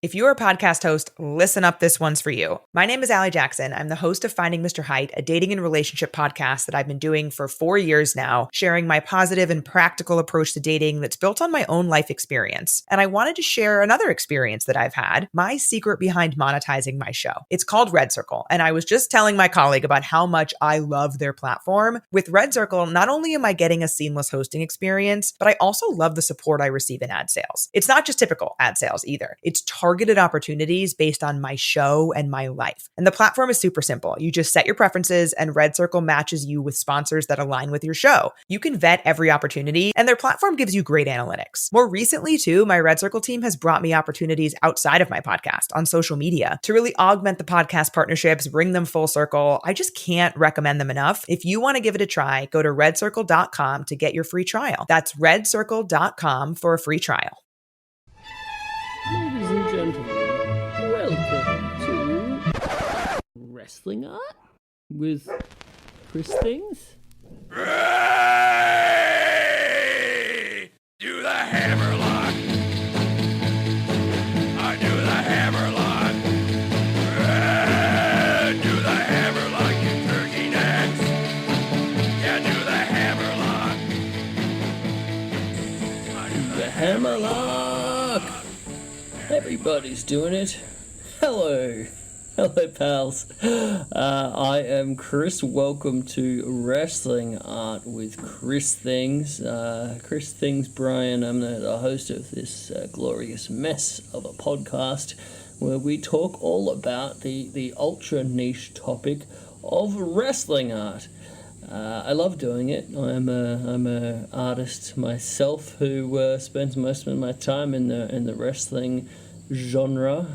If you're a podcast host, listen up, this one's for you. My name is Allie Jackson. I'm the host of Finding Mr. Height, a dating and relationship podcast that I've been doing for 4 years now, sharing my positive and practical approach to dating that's built on my own life experience. And I wanted to share another experience that I've had, my secret behind monetizing my show. It's called Red Circle, and I was just telling my colleague about how much I love their platform. With Red Circle, not only am I getting a seamless hosting experience, but I also love the support I receive in ad sales. It's not just typical ad sales either. It's targeted opportunities based on my show and my life. And the platform is super simple. You just set your preferences and Red Circle matches you with sponsors that align with your show. You can vet every opportunity and their platform gives you great analytics. More recently too, my Red Circle team has brought me opportunities outside of my podcast on social media to really augment the podcast partnerships, bring them full circle. I just can't recommend them enough. If you want to give it a try, go to redcircle.com to get your free trial. That's redcircle.com for a free trial. Ladies and gentlemen, welcome to Wrestling Art with Chris Things. Ray! Do the hammerlock. I do the hammerlock. Ray! Do the hammerlock, you turkey necks. Yeah, do the hammerlock. I do The Hammerlock! Everybody's doing it. Hello, pals. I am Chris. Welcome to Wrestling Art with Chris Things. Chris Things Brian. I'm the host of this glorious mess of a podcast where we talk all about the ultra niche topic of wrestling art. I love doing it. I'm a artist myself who spends most of my time in the wrestling genre.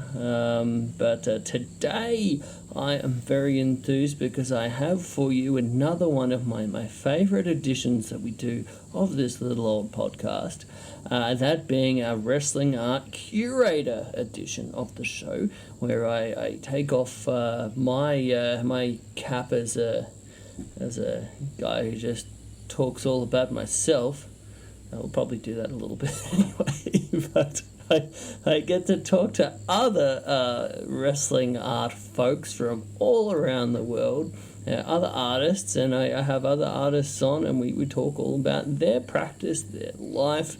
But today I am very enthused because I have for you another one of my favorite editions that we do of this little old podcast. That being our Wrestling Art Curator edition of the show, where I take off my cap as a guy who just talks all about myself. I will probably do that a little bit anyway, but I get to talk to other wrestling art folks from all around the world, other artists, and I have other artists on, and we talk all about their practice, their life,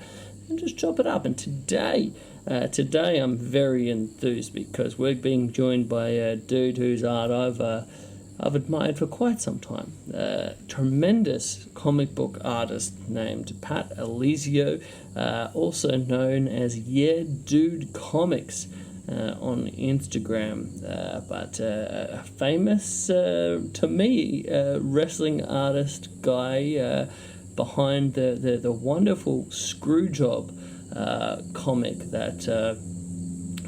and just chop it up. And today I'm very enthused because we're being joined by a dude whose art I've admired for quite some time. Tremendous comic book artist named Pat Aulisio, also known as Yeah Dude Comics on Instagram, but a famous, to me, wrestling artist guy behind the wonderful Screwjob comic that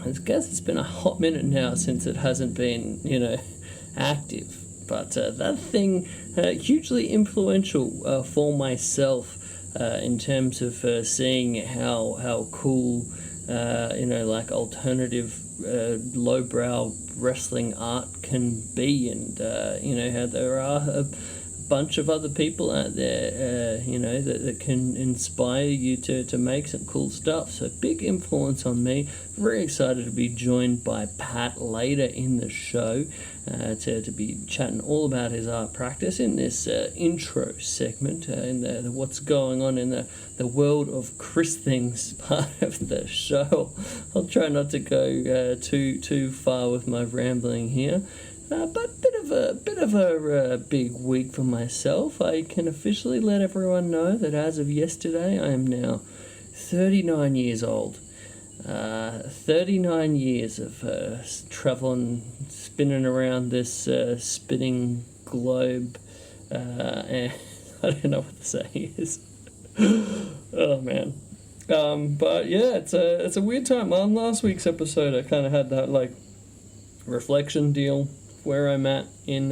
I guess it's been a hot minute now since it hasn't been, active, but that thing hugely influential for myself in terms of seeing how cool like alternative lowbrow wrestling art can be, and how there are a bunch of other people out there that can inspire you to make some cool stuff. So big influence on me. Very excited to be joined by Pat later in the show to be chatting all about his art practice in this intro segment in the what's going on in the world of Chris Things part of the show. I'll try not to go too far with my rambling here. But bit of a big week for myself. I can officially let everyone know that as of yesterday, I am now 39 years old. 39 years of traveling, spinning around this spinning globe, and I don't know what the saying is. Oh man. But yeah, it's a weird time. On last week's episode, I kind of had that reflection deal, where I'm at in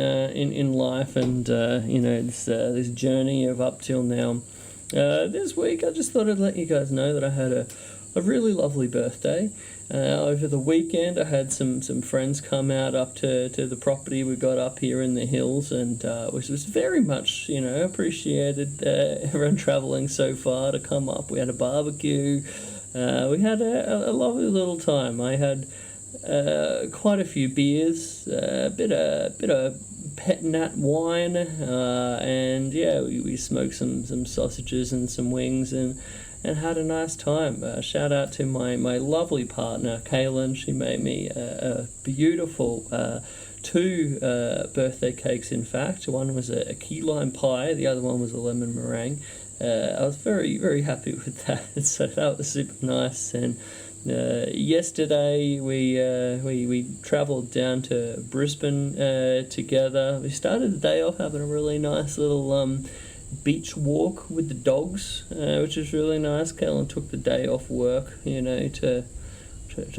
life, and this journey of up till now. This week I just thought I'd let you guys know that I had a really lovely birthday. Over the weekend I had some friends come out up to the property we got up here in the hills, and which was very much appreciated, everyone travelling so far to come up. We had a barbecue. we had a lovely little time. I had quite a few beers, a bit of pet nat wine, and yeah, we smoked some sausages and some wings and had a nice time. Shout out to my lovely partner, Kaylin. She made me a beautiful 2 birthday cakes, in fact. One was a key lime pie, the other one was a lemon meringue. I was very, very happy with that, so that was super nice. And yesterday we travelled down to Brisbane together. We started the day off having a really nice little beach walk with the dogs, which was really nice. Kellen took the day off work, to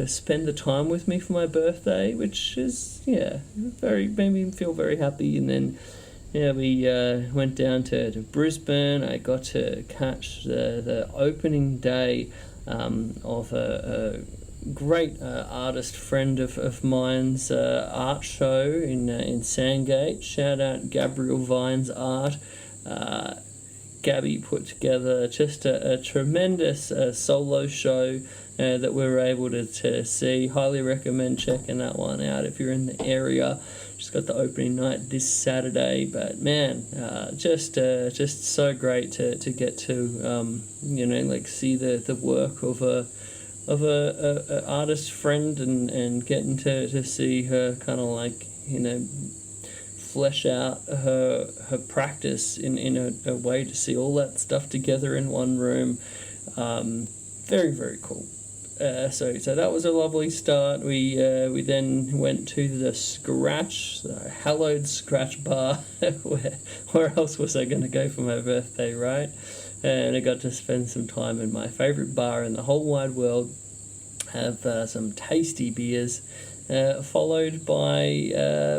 spend the time with me for my birthday, which is made me feel very happy. And then we went down to Brisbane. I got to catch the opening day of a great artist friend of mine's art show in Sandgate. Shout out Gabriel Vine's art. Gabby put together just a tremendous solo show that we were able to see. Highly recommend checking that one out if you're in the area. Just got the opening night this Saturday, but man, just so great to get to see the work of a artist friend and getting to see her kind of flesh out her practice in a way, to see all that stuff together in one room. Very, very cool. So that was a lovely start. We then went to the hallowed Scratch Bar. Where else was I going to go for my birthday, right? And I got to spend some time in my favourite bar in the whole wide world, have some tasty beers, followed by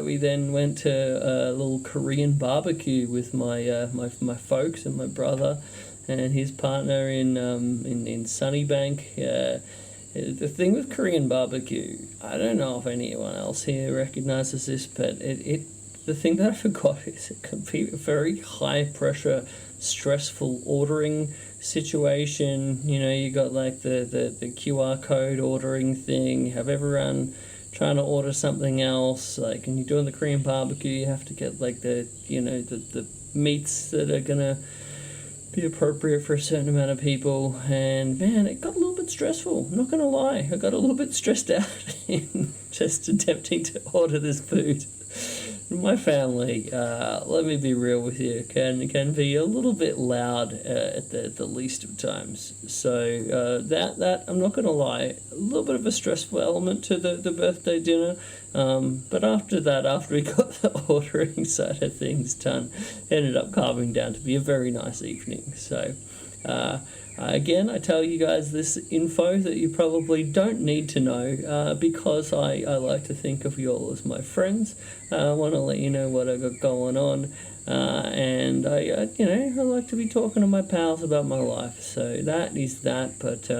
we then went to a little Korean barbecue with my folks and my brother and his partner in Sunnybank. The thing with Korean barbecue, I don't know if anyone else here recognises this, but the thing that I forgot is it can be a very high pressure, stressful ordering situation. You got like the QR code ordering thing. You have everyone trying to order something else. Like, when you're doing the Korean barbecue, you have to get like the meats that are gonna be appropriate for a certain amount of people. And man, it got a little bit stressful, I'm not gonna lie. I got a little bit stressed out in just attempting to order this food. My family, let me be real with you, can be a little bit loud at the least of times. So that I'm not going to lie, a little bit of a stressful element to the birthday dinner. But after we got the ordering side of things done, it ended up calming down to be a very nice evening. So again, I tell you guys this info that you probably don't need to know because I like to think of you all as my friends. I want to let you know what I got going on, and I like to be talking to my pals about my life. So that is that. But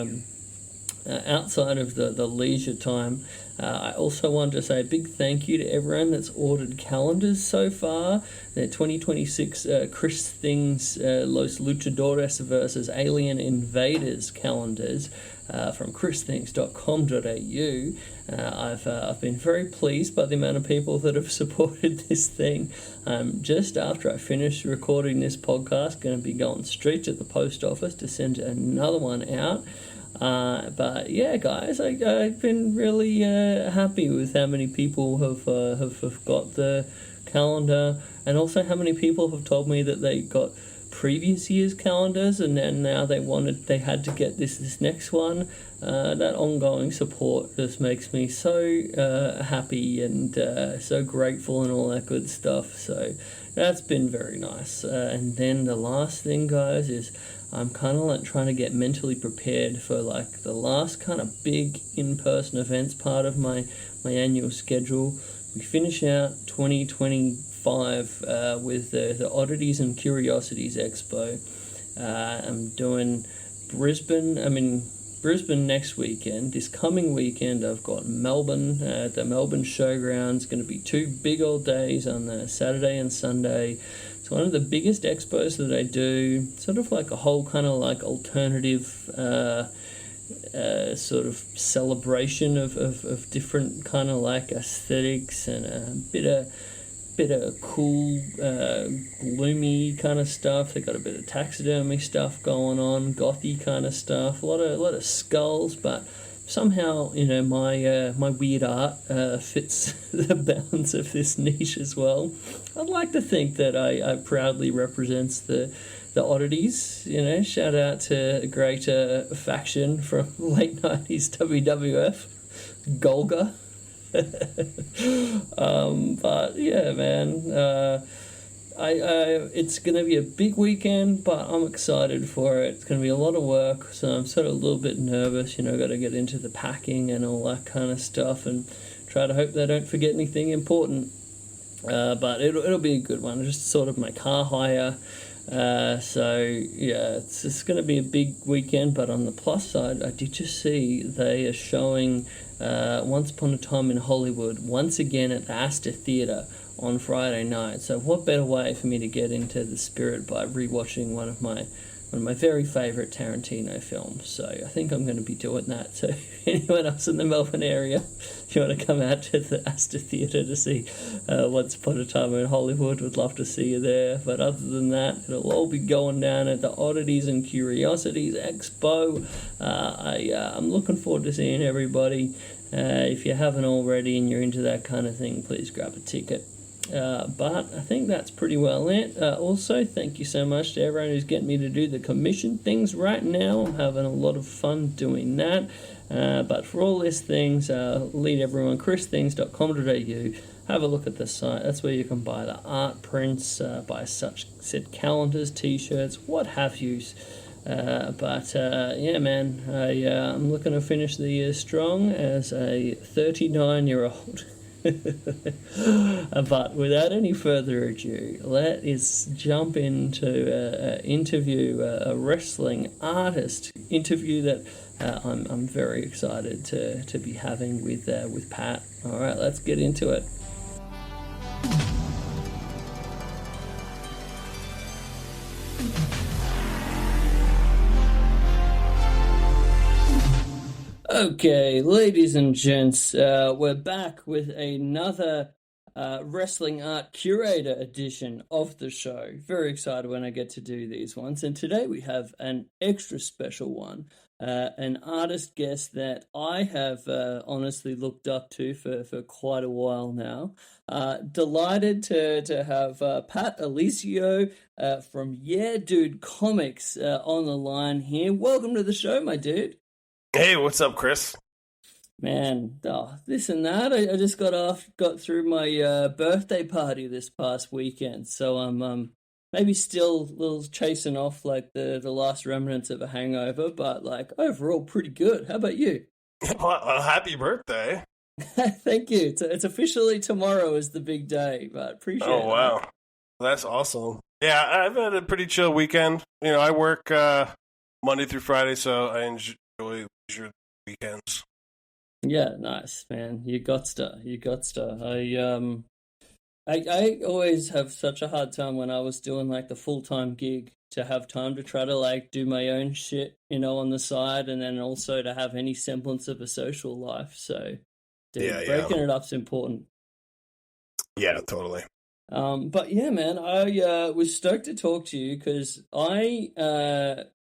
outside of the leisure time, I also wanted to say a big thank you to everyone that's ordered calendars so far. The 2026 Chris Things Los Luchadores versus Alien Invaders calendars from christhings.com.au. I've been very pleased by the amount of people that have supported this thing. Just after I finish recording this podcast, going to be going straight to the post office to send another one out. But yeah, guys, I've been really happy with how many people have got the calendar, and also how many people have told me that they got previous year's calendars and then now they had to get this next one. That ongoing support just makes me so happy and so grateful and all that good stuff. So that's been very nice. And then the last thing, guys, is I'm kind of like trying to get mentally prepared for like the last kind of big in-person events part of my annual schedule. We finish out 2025 with the Oddities and Curiosities Expo. I'm doing Brisbane next weekend. This coming weekend I've got Melbourne at the Melbourne Showgrounds. Going to be 2 big old days on the Saturday and Sunday. It's one of the biggest expos that I do, sort of like a whole kind of like alternative sort of celebration of different kind of like aesthetics and a bit of cool, gloomy kind of stuff. They got a bit of taxidermy stuff going on, gothy kind of stuff. A lot of skulls, but somehow, you know, my weird art fits the bounds of this niche as well. I'd like to think that I proudly represents the oddities. You know, shout out to a great faction from late 90s WWF, Golga. But yeah, man, it's going to be a big weekend, but I'm excited for it. It's going to be a lot of work, so I'm sort of a little bit nervous. You know, got to get into the packing and all that kind of stuff, and try to hope they don't forget anything important. But it'll be a good one. Just sort of my car hire. So yeah, it's going to be a big weekend. But on the plus side, I did just see they are showing Once Upon a Time in Hollywood once again at the Astor Theatre on Friday night. So what better way for me to get into the spirit by rewatching one of my very favourite Tarantino films. So I think I'm going to be doing that. So anyone else in the Melbourne area, if you want to come out to the Astor Theatre to see Once Upon a Time in Hollywood, would love to see you there. But other than that, it'll all be going down at the Oddities and Curiosities Expo. I'm looking forward to seeing everybody. If you haven't already and you're into that kind of thing, please grab a ticket. But I think that's pretty well it. Also, thank you so much to everyone who's getting me to do the commission things right now. I'm having a lot of fun doing that. But for all these things, lead everyone, christhings.com.au. Have a look at the site. That's where you can buy the art prints, buy such said calendars, t-shirts, what have yous. But yeah, man, I'm looking to finish the year strong as a 39-year-old. But without any further ado, let us jump into a wrestling artist interview that I'm very excited to be having with Pat. All right, let's get into it. Okay, ladies and gents, we're back with another Wrestling Art Curator edition of the show. Very excited when I get to do these ones. And today we have an extra special one, an artist guest that I have honestly looked up to for quite a while now. Delighted to have Pat Aulisio from Yeah Dude Comics on the line here. Welcome to the show, my dude. Hey, what's up, Chris? Man, this and that. I just got through my birthday party this past weekend, so I'm maybe still a little chasing off like the last remnants of a hangover, but like overall pretty good. How about you? Well, happy birthday! Thank you. It's officially tomorrow is the big day, but appreciate it. Oh wow, that's awesome. Yeah, I've had a pretty chill weekend. You know, I work Monday through Friday, so I enjoy leisure weekends. Yeah, nice, man. You got stuff. I always have such a hard time when I was doing like the full-time gig to have time to try to like do my own shit, you know, on the side, and then also to have any semblance of a social life. So, dude, breaking it up's important. Yeah, totally. But yeah, man, I was stoked to talk to you because I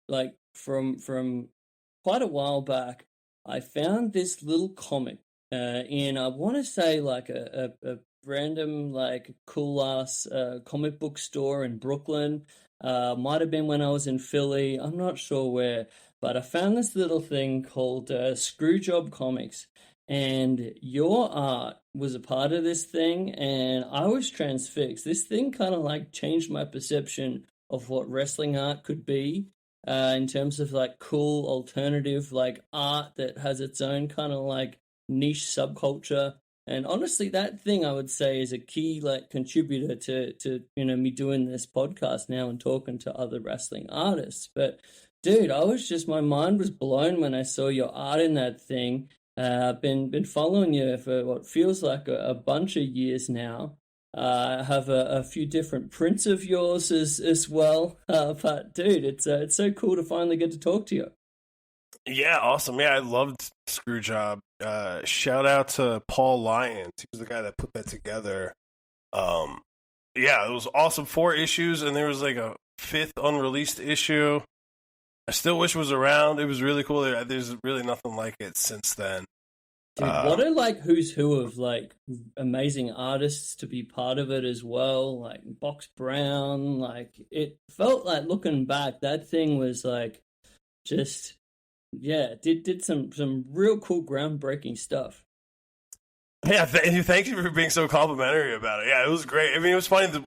like from quite a while back, I found this little comic in, I want to say, like a random, like, cool-ass comic book store in Brooklyn. Might have been when I was in Philly. I'm not sure where. But I found this little thing called Screwjob Comics. And your art was a part of this thing, and I was transfixed. This thing kind of, like, changed my perception of what wrestling art could be. In terms of like cool alternative like art that has its own kind of like niche subculture. And honestly, that thing I would say is a key like contributor to you know me doing this podcast now and talking to other wrestling artists. But dude, my mind was blown when I saw your art in that thing. Been following you for what feels like a bunch of years now. I have a few different prints of yours as well. But dude, it's so cool to finally get to talk to you. Yeah, awesome. Yeah, I loved Screwjob. Shout out to Paul Lyons. He was the guy that put that together. Um, yeah, it was awesome. 4 issues, and there was like a fifth unreleased issue. I still wish it was around. It was really cool. There's really nothing like it since then. Dude, what a like who's who of like amazing artists to be part of it as well. Like Box Brown, like it felt like looking back, that thing was like just yeah, did some real cool groundbreaking stuff. Yeah, thank you for being so complimentary about it. Yeah, it was great. I mean, it was funny.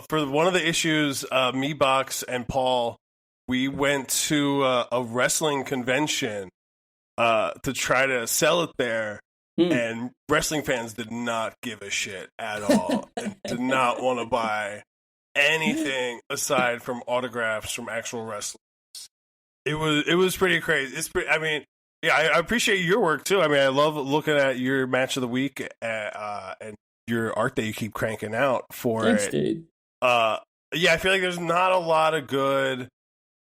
For one of the issues, me, Box, and Paul, we went to a wrestling convention to try to sell it there, and wrestling fans did not give a shit at all, and did not want to buy anything aside from autographs from actual wrestlers. It was pretty crazy. I mean, yeah, I appreciate your work too. I mean, I love looking at your match of the week and your art that you keep cranking out for Thanks, it. dude. Yeah, I feel like there's not a lot of good.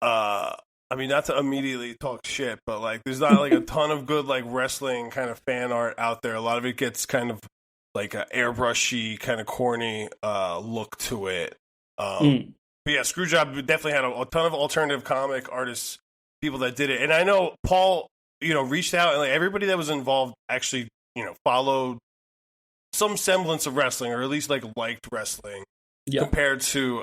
I mean, not to immediately talk shit, but like, there's not like a ton of good like wrestling kind of fan art out there. A lot of it gets kind of like an airbrushy, kind of corny look to it. But yeah, Screwjob definitely had a ton of alternative comic artists, people that did it, and I know Paul, reached out, and like everybody that was involved actually, followed some semblance of wrestling, or at least like liked wrestling, compared to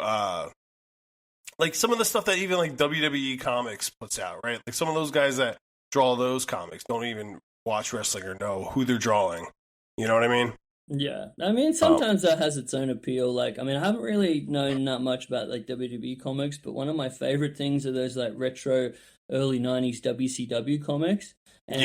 like some of the stuff that even like WWE Comics puts out, right? Like some of those guys that draw those comics don't even watch wrestling or know who they're drawing. You know what I mean? Yeah, I mean, sometimes that has its own appeal. Like, I mean, I haven't really known that much about like WWE comics, but one of my favorite things are those like retro early 90s WCW comics. And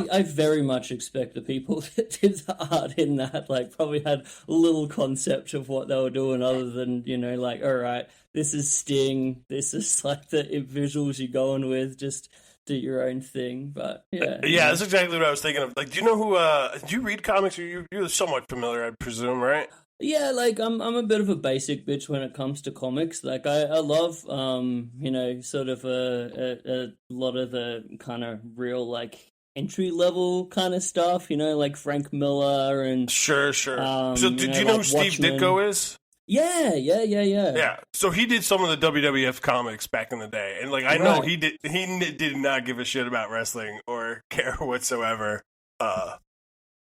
I very much expect the people that did the art in that like probably had little concept of what they were doing other than, like, all right, this is Sting, this is like the visuals you're going with, just do your own thing. But yeah, that's exactly what I was thinking of. Like, do you know who? Do you read comics? Or you're somewhat familiar, I presume, right? Yeah, like I'm a bit of a basic bitch when it comes to comics. Like I love sort of a lot of the kind of real like entry level kind of stuff. Like Frank Miller and sure. So do you know like who Steve Watchmen. Ditko is? Yeah. Yeah, so he did some of the WWF comics back in the day, and like I know he did not give a shit about wrestling or care whatsoever.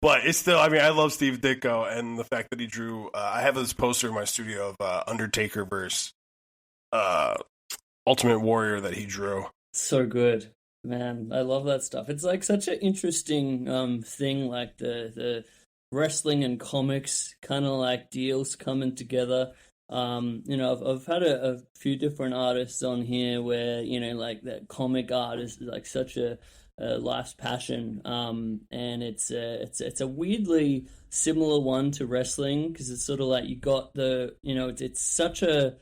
But it's still, I mean, I love Steve Ditko, and the fact that he drew. I have this poster in my studio of Undertaker versus Ultimate Warrior that he drew. So good, man. I love that stuff. It's like such an interesting thing, like the wrestling and comics kind of like deals coming together. I've had a few different artists on here where like that comic art is like such a life's passion, and it's a weirdly similar one to wrestling because it's sort of like you got the it's such a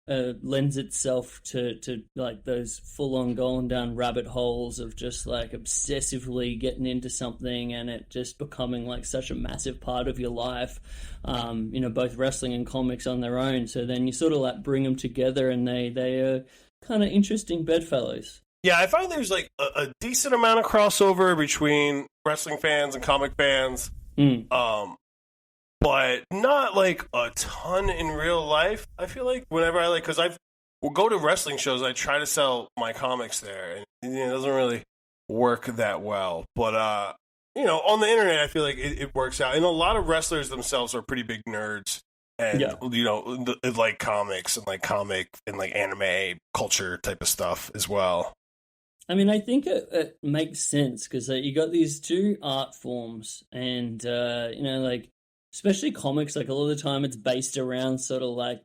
lends itself to like those full on going down rabbit holes of just like obsessively getting into something and it just becoming like such a massive part of your life, both wrestling and comics on their own. So then you sort of like bring them together and they are kind of interesting bedfellows. Yeah, I find there's like a decent amount of crossover between wrestling fans and comic fans, but not like a ton in real life. I feel like whenever because we'll go to wrestling shows, I try to sell my comics there, and it doesn't really work that well. But on the internet, I feel like it works out. And a lot of wrestlers themselves are pretty big nerds, and like comics and like comic and like anime culture type of stuff as well. I mean, I think it makes sense because you got these two art forms, and like especially comics. Like a lot of the time, it's based around sort of like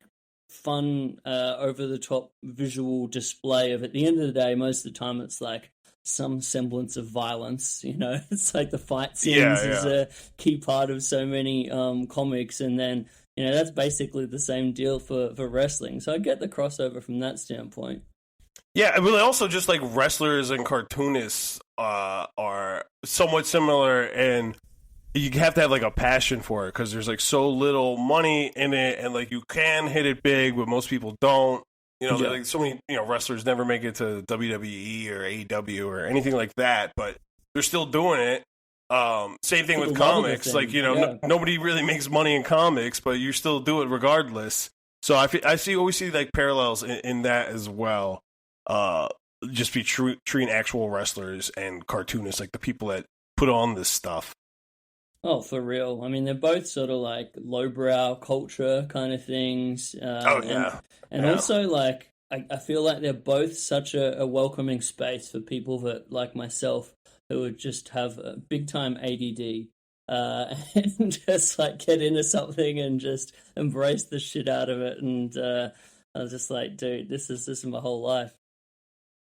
fun, over the top visual display of. At the end of the day, most of the time, it's like some semblance of violence. It's like the fight scenes is a key part of so many comics, and then that's basically the same deal for wrestling. So I get the crossover from that standpoint. Yeah, but also just like wrestlers and cartoonists are somewhat similar, and you have to have like a passion for it because there's like so little money in it, and like you can hit it big, but most people don't. You know, Yeah. like so many wrestlers never make it to WWE or AEW or anything like that, but they're still doing it. Same thing For with the love of the comics. thing, Like yeah. nobody really makes money in comics, but you still do it regardless. So I always see like parallels in that as well. Just be treating actual wrestlers and cartoonists like the people that put on this stuff. Oh, for real. I mean, they're both sort of like lowbrow culture kind of things. Oh yeah, And yeah. also like I feel like they're both such a welcoming space for people that like myself who would just have a big time ADD. And just like get into something and just embrace the shit out of it. And I was just like, dude, this is my whole life.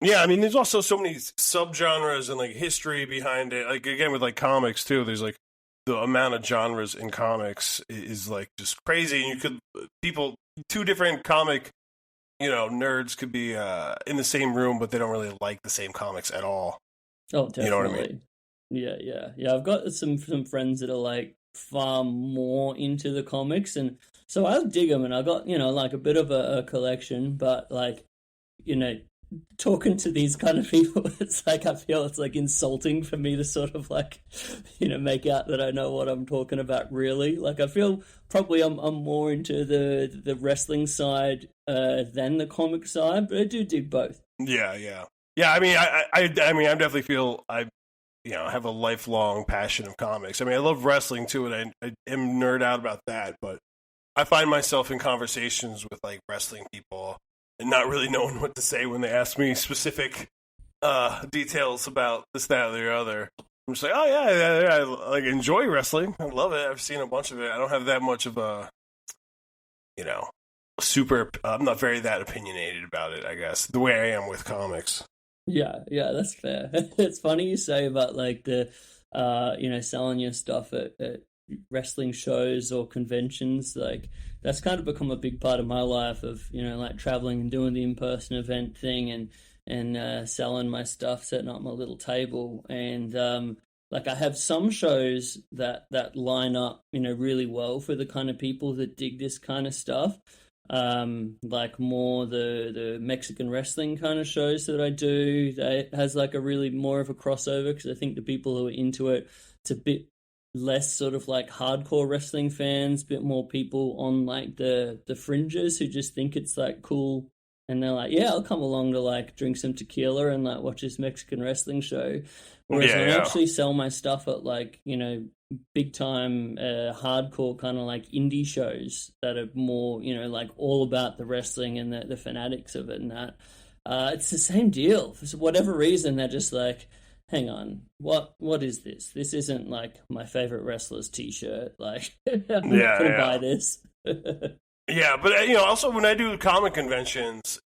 Yeah, I mean, there's also so many subgenres and like history behind it. Like again, with like comics too, there's like the amount of genres in comics is like just crazy. And you could two different comic, nerds could be in the same room, but they don't really like the same comics at all. Oh, definitely. You know what I mean? Yeah. I've got some friends that are like far more into the comics, and so I dig them, and I got like a bit of a collection, but like talking to these kind of people, it's like I feel it's like insulting for me to sort of like make out that I know what I'm talking about. Really, like I feel probably I'm more into the wrestling side than the comic side, but I do dig both. Yeah. I mean, I mean, I definitely feel I have a lifelong passion of comics. I mean, I love wrestling too, and I am nerd out about that. But I find myself in conversations with like wrestling people and not really knowing what to say when they ask me specific details about this, that, or the other. I'm just like, oh yeah, I like enjoy wrestling. I love it. I've seen a bunch of it. I don't have that much of a, super. I'm not very that opinionated about it. I guess the way I am with comics. Yeah, that's fair. It's funny you say about like the, selling your stuff at wrestling shows or conventions. Like that's kind of become a big part of my life of, like traveling and doing the in-person event thing and selling my stuff, setting up my little table. And like I have some shows that line up, really well for the kind of people that dig this kind of stuff. Like more the Mexican wrestling kind of shows that I do, that has like a really more of a crossover, because I think the people who are into it, it's a bit less sort of like hardcore wrestling fans, a bit more people on like the fringes who just think it's like cool, and they're like, yeah, I'll come along to like drink some tequila and like watch this Mexican wrestling show. Whereas when I actually sell my stuff at like, big time hardcore kind of like indie shows that are more, like all about the wrestling and the fanatics of it and that, it's the same deal. For whatever reason, they're just like, hang on, what is this? This isn't like my favorite wrestler's t-shirt. Like, I'm not going to buy this. Yeah, but also when I do comic conventions,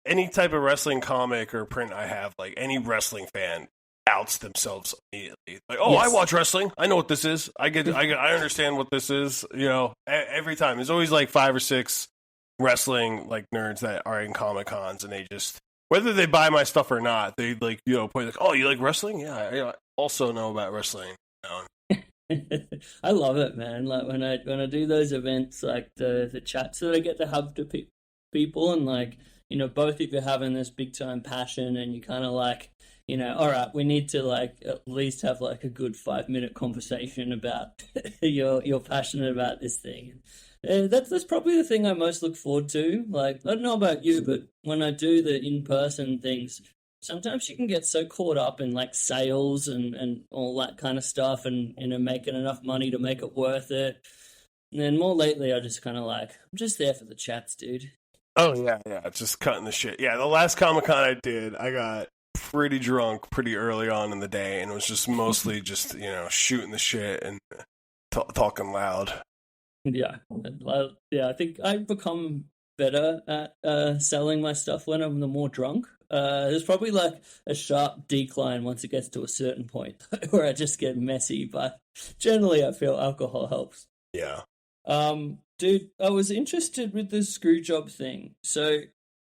any type of wrestling comic or print I have, like any wrestling fan outs themselves immediately. Like, oh, yes. I watch wrestling. I know what this is. I understand what this is. Every time there's always like 5 or 6 wrestling like nerds that are in Comic Cons, and they just, whether they buy my stuff or not, they like point like, oh, you like wrestling? Yeah, I also know about wrestling. I love it, man. Like when I do those events, like the chats that I get to have to people, and like both of you having this big time passion, and you kind of like, all right, we need to like at least have like a good 5-minute conversation about you're passionate about this thing. That's probably the thing I most look forward to. Like, I don't know about you, but when I do the in-person things, sometimes you can get so caught up in like sales and all that kind of stuff, and making enough money to make it worth it. And then more lately, I just kind of like, I'm just there for the chats, dude. Oh yeah, just cutting the shit. Yeah, the last Comic-Con I did, I got pretty drunk pretty early on in the day, and it was just mostly just shooting the shit and talking loud. Yeah, I think I've become better at selling my stuff when I'm the more drunk. There's probably like a sharp decline once it gets to a certain point where I just get messy, but generally I feel alcohol helps. Yeah. Dude, I was interested with the screw job thing. So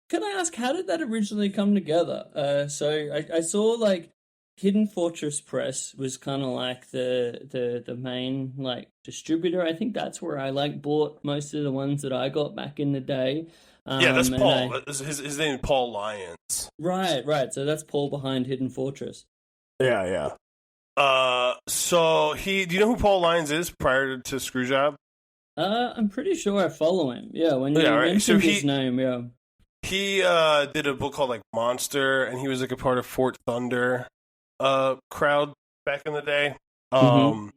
can I ask, how did that originally come together? So I saw like Hidden Fortress Press was kind of like the main like distributor. I think that's where I like bought most of the ones that I got back in the day. Yeah, that's And Paul. His name is Paul Lyons. Right. So that's Paul behind Hidden Fortress. Yeah, yeah. So do you know who Paul Lyons is prior to Screwjob? I'm pretty sure I follow him. Yeah, when you right. mentioned his name, yeah. He did a book called like Monster, and he was like a part of Fort Thunder crowd back in the day. But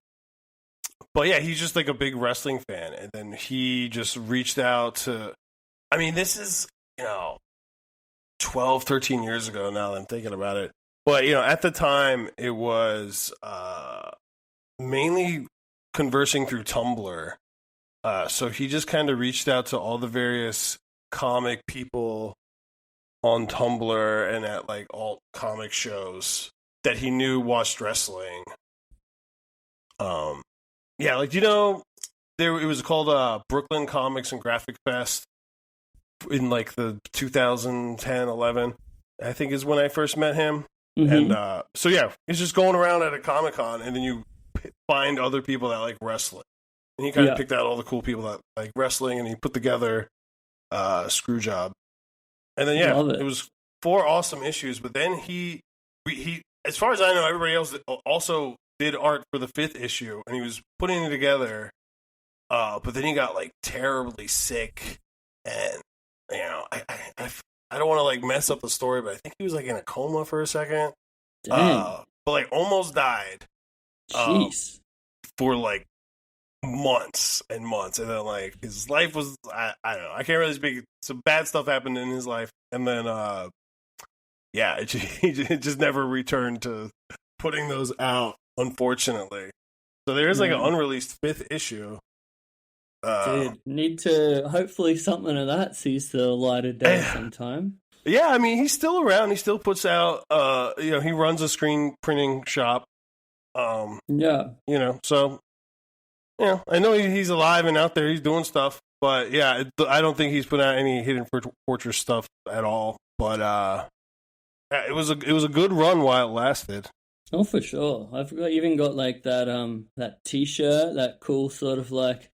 yeah, he's just like a big wrestling fan, and then he just reached out to. I mean, this is 12, 13 years ago now that I'm thinking about it. But at the time, it was mainly conversing through Tumblr. So he just kind of reached out to all the various comic people on Tumblr and at like alt comic shows that he knew watched wrestling. Yeah, like it was called Brooklyn Comics and Graphic Fest in like the 2010, 11, I think is when I first met him. And so yeah, he's just going around at a Comic-Con, and then you find other people that like wrestling. And he kind of picked out all the cool people that like wrestling, and he put together Screwjob. And then it was 4 awesome issues. But then he, as far as I know, everybody else also did art for the 5th issue, and he was putting it together. But then he got like terribly sick, and I don't want to like mess up the story, but I think he was like in a coma for a second. Dang. But like almost died. Jeez. For like months and months, and then like his life was I don't know, I can't really speak. Some bad stuff happened in his life, and then he just never returned to putting those out, unfortunately. So there is like an unreleased 5th issue. Dude, need to hopefully something of that sees the light of day sometime. Yeah, I mean he's still around. He still puts out. He runs a screen printing shop. So I know he's alive and out there. He's doing stuff, but yeah, I don't think he's put out any Hidden Fortress stuff at all. But it was a good run while it lasted. Oh, for sure. I've even got like that T-shirt, that cool sort of like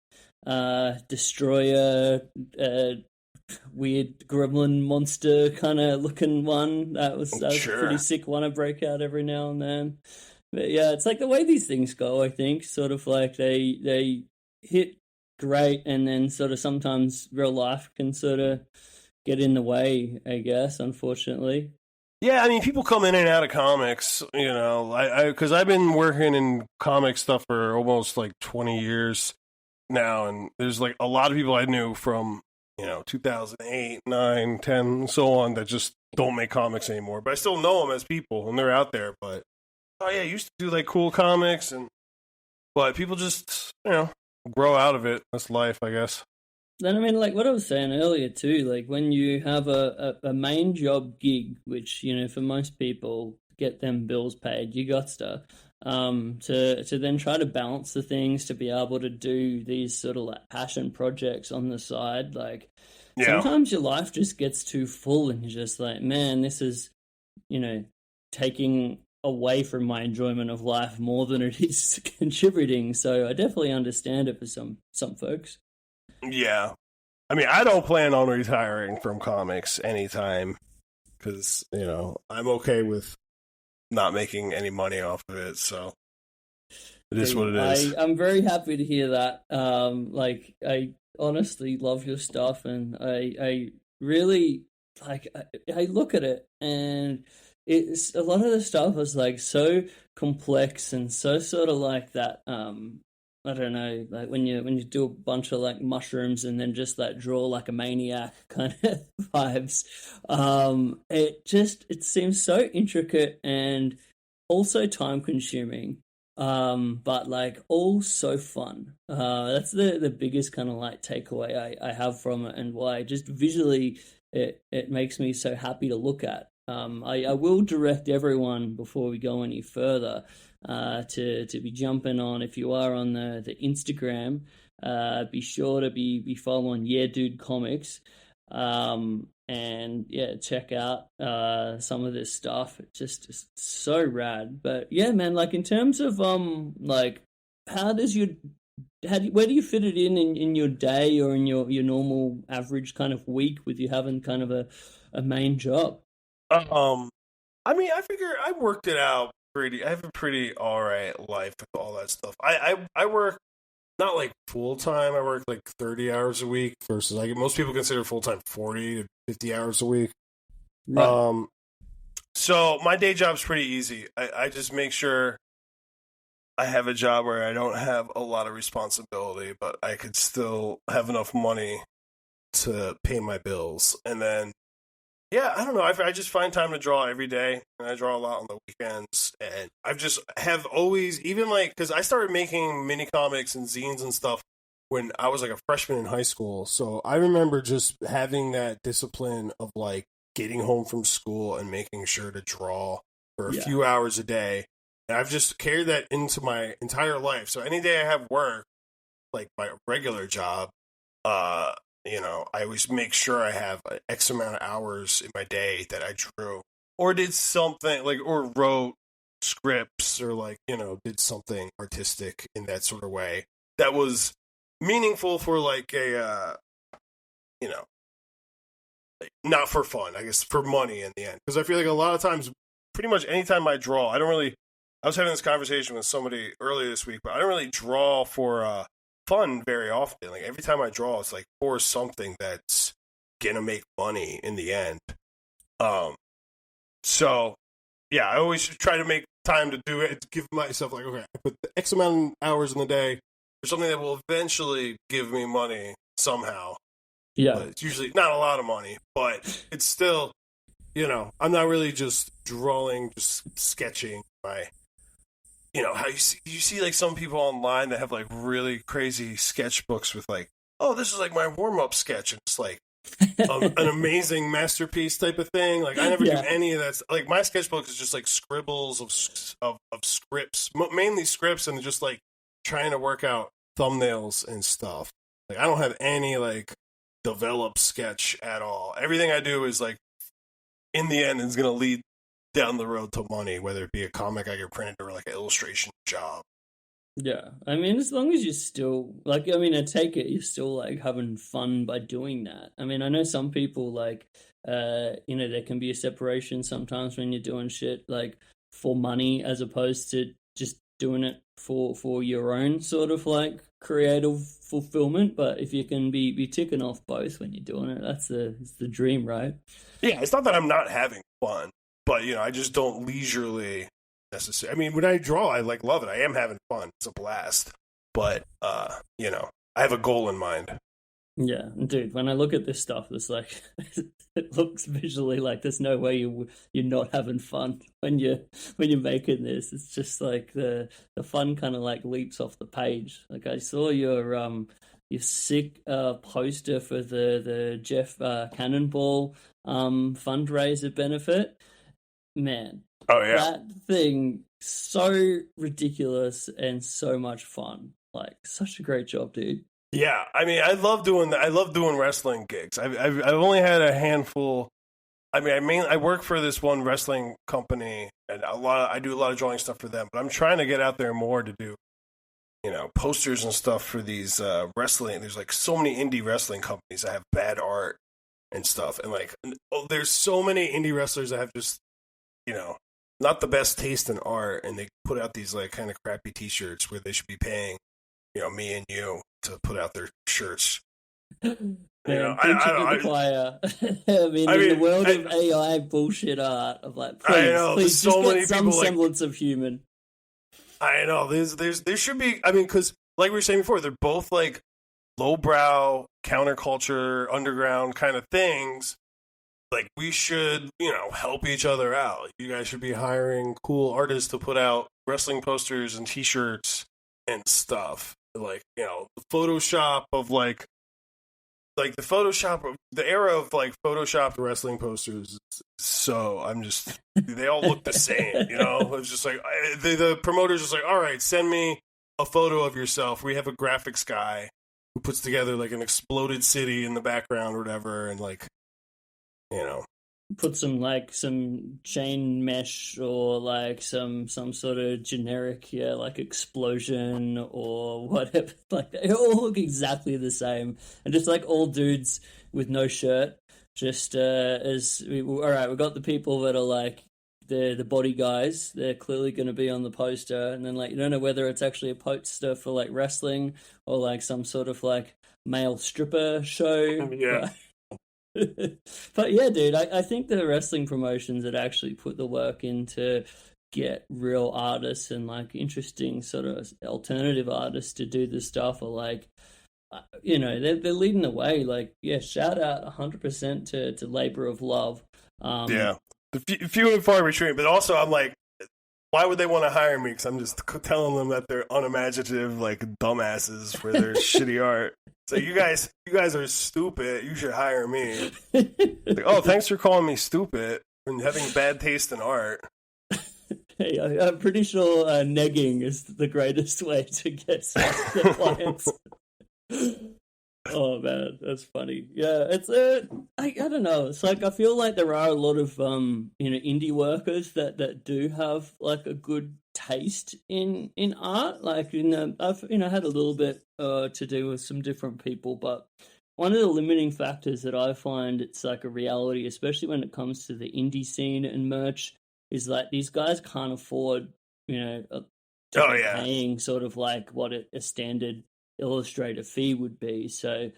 destroyer, weird gremlin monster kind of looking one. That was a pretty sick one I break out every now and then. But yeah, it's like the way these things go, I think. Sort of like they hit great, and then sort of sometimes real life can sort of get in the way, I guess, unfortunately. Yeah, I mean, people come in and out of comics, because I've been working in comic stuff for almost like 20 years now, and there's like a lot of people I knew from, 2008, 9, 10, and so on that just don't make comics anymore. But I still know them as people, and they're out there, but I used to do like cool comics, but people just, grow out of it. That's life, I guess. Then, I mean, like what I was saying earlier too, like when you have a main job gig, which, for most people get them bills paid, you got stuff, to then try to balance the things to be able to do these sort of like passion projects on the side. Like sometimes your life just gets too full and you're just like, man, this is, taking away from my enjoyment of life more than it is contributing. So I definitely understand it for some folks. Yeah. I mean, I don't plan on retiring from comics anytime because, I'm okay with not making any money off of it. So it is what it is. I'm very happy to hear that. Like, I honestly love your stuff, and I really, like, I look at it, and it's a lot of the stuff is like so complex and so sort of like that. I don't know, like when you do a bunch of like mushrooms and then just like draw like a maniac kind of vibes. It seems so intricate and also time consuming. But like all so fun. That's the biggest kind of like takeaway I have from it, and why just visually it makes me so happy to look at. I will direct everyone before we go any further to be jumping on, if you are on the Instagram, be sure to be following Yeah Dude Comics. and yeah, check out some of this stuff. It's just so rad. But yeah, man, like in terms of like how does your where do you fit it in your day or in your normal average kind of week with you having kind of a main job? Um, I mean, I figure I worked it out pretty. I have a pretty all right life with all that stuff. I work not like full time. I work like 30 hours a week versus like most people consider full time 40 to 50 hours a week. Right. So my day job's pretty easy. I just make sure I have a job where I don't have a lot of responsibility, but I could still have enough money to pay my bills. And then, yeah, I don't know. I just find time to draw every day, and I draw a lot on the weekends. And I've just have always, even like, because I started making mini comics and zines and stuff when I was like a freshman in high school. So I remember just having that discipline of like getting home from school and making sure to draw for a few hours a day. And I've just carried that into my entire life. So any day I have work, like my regular job, you know, I always make sure I have X amount of hours in my day that I drew or did something like, or wrote scripts or like, you know, did something artistic in that sort of way that was meaningful for like a, you know, like not for fun, I guess for money in the end. Because I feel like a lot of times, pretty much anytime I draw, I was having this conversation with somebody earlier this week, but I don't really draw for fun very often. Like every time I draw, it's like for something that's gonna make money in the end. So yeah, I always try to make time to do it. Give myself like, okay, I put the X amount of hours in the day for something that will eventually give me money somehow. Yeah, but it's usually not a lot of money, but it's still, you know, I'm not really just drawing, just sketching my. You know, how you see like some people online that have like really crazy sketchbooks with like, oh, this is like my warm-up sketch. And it's like an amazing masterpiece type of thing. Like I never do any of that. Like my sketchbook is just like scribbles of scripts, mainly scripts, and just like trying to work out thumbnails and stuff. Like I don't have any like developed sketch at all. Everything I do is like in the end is going to lead down the road to money, whether it be a comic I get printed or like an illustration job. Yeah, I mean, as long as you're still like, I mean, I take it you're still like having fun by doing that. I mean, I know some people like, you know, there can be a separation sometimes when you're doing shit like for money as opposed to just doing it for your own sort of like creative fulfillment. But if you can be ticking off both when you're doing it, it's the dream, right? Yeah, it's not that I'm not having fun. But, you know, I just don't leisurely necessarily. I mean, when I draw, I like love it. I am having fun. It's a blast. But, you know, I have a goal in mind. Yeah, dude, when I look at this stuff, it's like, it looks visually like there's no way you're not having fun when you're making this. It's just like the fun kind of like leaps off the page. Like I saw your sick poster for the Jeff Cannonball fundraiser benefit. Man, oh yeah, that thing so ridiculous and so much fun. Like such a great job, dude. Yeah, I mean, I love doing that. I love doing wrestling gigs. I've only had a handful. I mean, I work for this one wrestling company, and I do a lot of drawing stuff for them. But I'm trying to get out there more to do, you know, posters and stuff for these wrestling. There's like so many indie wrestling companies that have bad art and stuff, and like, there's so many indie wrestlers that have just, you know, not the best taste in art, and they put out these like kind of crappy T-shirts where they should be paying, you know, me and you to put out their shirts. Man, I mean, in the world of AI bullshit art, of like, please so just get some semblance of human. I know there should be. I mean, because like we were saying before, they're both like lowbrow, counterculture, underground kind of things. Like we should, you know, help each other out. You guys should be hiring cool artists to put out wrestling posters and T-shirts and stuff. Like, you know, the Photoshop of like the Photoshop of the era of like Photoshopped wrestling posters. So they all look the same, you know. It's just like the promoter's just like, all right, send me a photo of yourself. We have a graphics guy who puts together like an exploded city in the background or whatever, and like, Put some chain mesh or like some sort of generic like explosion or whatever. Like they all look exactly the same, and just like all dudes with no shirt. Just all right, we got the people that are like the body guys. They're clearly going to be on the poster, and then like you don't know whether it's actually a poster for like wrestling or like some sort of like male stripper show. Yeah. But yeah, dude, I think the wrestling promotions that actually put the work in to get real artists and like interesting sort of alternative artists to do this stuff are like, they're leading the way. Like, yeah, shout out 100% to Labor of Love. Yeah, few and far between. But also, I'm like, why would they want to hire me? Because I'm just telling them that they're unimaginative, like dumbasses for their shitty art. So you guys are stupid. You should hire me. Like, oh, thanks for calling me stupid and having bad taste in art. Hey, I'm pretty sure negging is the greatest way to get clients. Oh man, that's funny. Yeah, it's I don't know. It's like I feel like there are a lot of indie workers that do have like a good taste in art. Like I've had a little bit to do with some different people, but one of the limiting factors that I find it's like a reality, especially when it comes to the indie scene and merch, is like these guys can't afford paying sort of like what a standard illustrator fee would be. So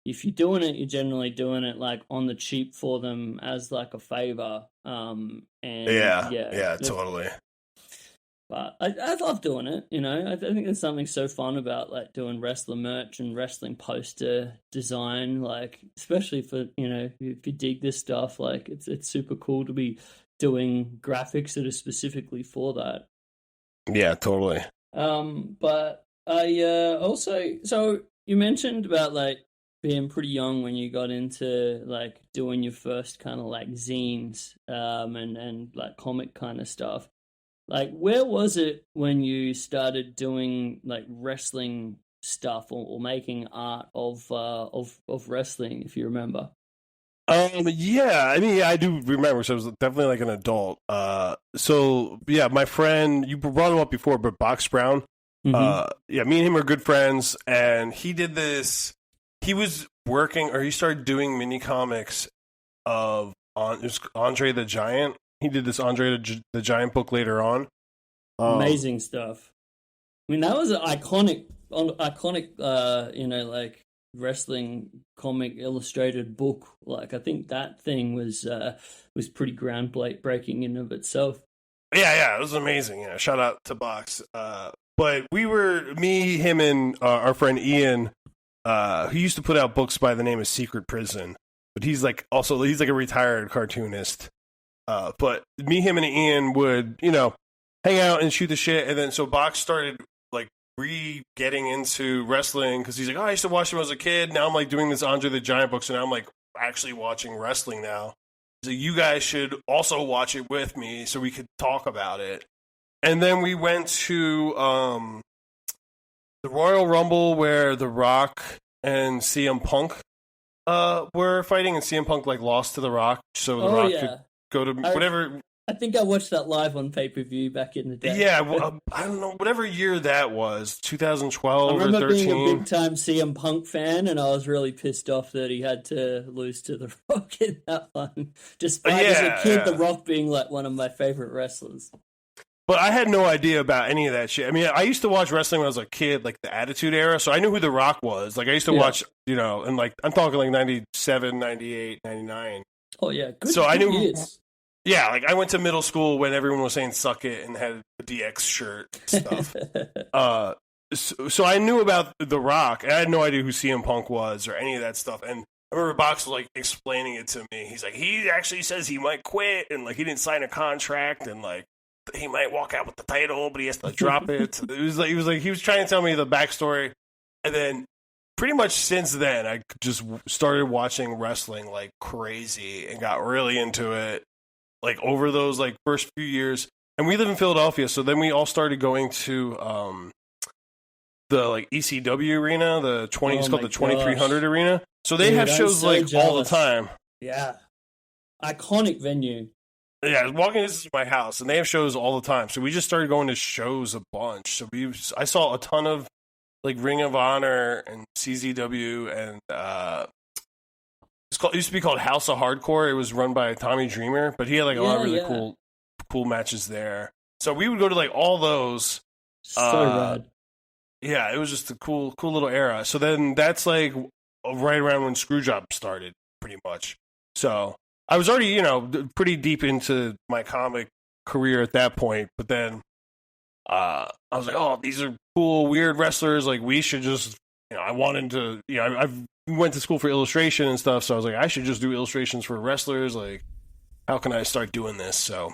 if you're doing it, you're generally doing it like on the cheap for them as like a favor. Totally. But I love doing it. I think there's something so fun about like doing wrestler merch and wrestling poster design. Like especially for if you dig this stuff, like it's super cool to be doing graphics that are specifically for that. Yeah, totally. But I also, so you mentioned about like being pretty young when you got into like doing your first kind of like zines and like comic kind of stuff. Like where was it when you started doing like wrestling stuff or making art of wrestling, if you remember? Yeah, I mean, I do remember. So I was definitely like an adult. So yeah, my friend, you brought him up before, but Box Brown. Mm-hmm. Me and him are good friends, and he did this. He was working, or he started doing mini comics of Andre the Giant. He did this Andre the Giant book later on. Amazing stuff. I mean, that was an iconic, like wrestling comic illustrated book. Like, I think that thing was pretty groundbreaking in of itself. Yeah, it was amazing. Yeah, shout out to Box. But we were him, and our friend Ian, who used to put out books by the name of Secret Prison. But he's like a retired cartoonist. But him, and Ian would hang out and shoot the shit, and then so Box started like getting into wrestling because he's like, oh, I used to watch him as a kid. Now I'm like doing this Andre the Giant book, so now I'm like actually watching wrestling now. So you guys should also watch it with me so we could talk about it. And then we went to the Royal Rumble where The Rock and CM Punk were fighting, and CM Punk like lost to The Rock, so The Rock could go to whatever. I think I watched that live on pay-per-view back in the day. Yeah, I don't know, whatever year that was, 2012 or 13. I remember being a big-time CM Punk fan, and I was really pissed off that he had to lose to The Rock in that one. Despite as a kid, The Rock being like one of my favorite wrestlers. But I had no idea about any of that shit. I mean, I used to watch wrestling when I was a kid, like the Attitude Era, so I knew who The Rock was. Like, I used to watch, and like, I'm talking like 97, 98, 99. Oh, yeah. Good I knew. Years. Yeah, like, I went to middle school when everyone was saying suck it and had a DX shirt and stuff. So I knew about The Rock. I had no idea who CM Punk was or any of that stuff. And I remember Box was like explaining it to me. He's like, he actually says he might quit, and like, he didn't sign a contract, and like, he might walk out with the title, but he has to drop it. He was trying to tell me the backstory, and then pretty much since then, I just started watching wrestling like crazy and got really into it. Like over those like first few years, and we live in Philadelphia, so then we all started going to the like ECW arena, it's called the 2300 arena. So they have shows so like jealous. All the time. Yeah. iconic venue. Yeah, walking distance to my house, and they have shows all the time. So we just started going to shows a bunch. So I saw a ton of like Ring of Honor and CZW, and it used to be called House of Hardcore. It was run by Tommy Dreamer, but he had like a lot of really cool matches there. So we would go to like all those. So rad. Yeah, it was just a cool little era. So then that's like right around when Screwjob started, pretty much. So I was already, pretty deep into my comic career at that point, but then I was like, oh, these are cool, weird wrestlers. Like, we should just, I wanted to, I went to school for illustration and stuff, so I was like, I should just do illustrations for wrestlers. Like, how can I start doing this? So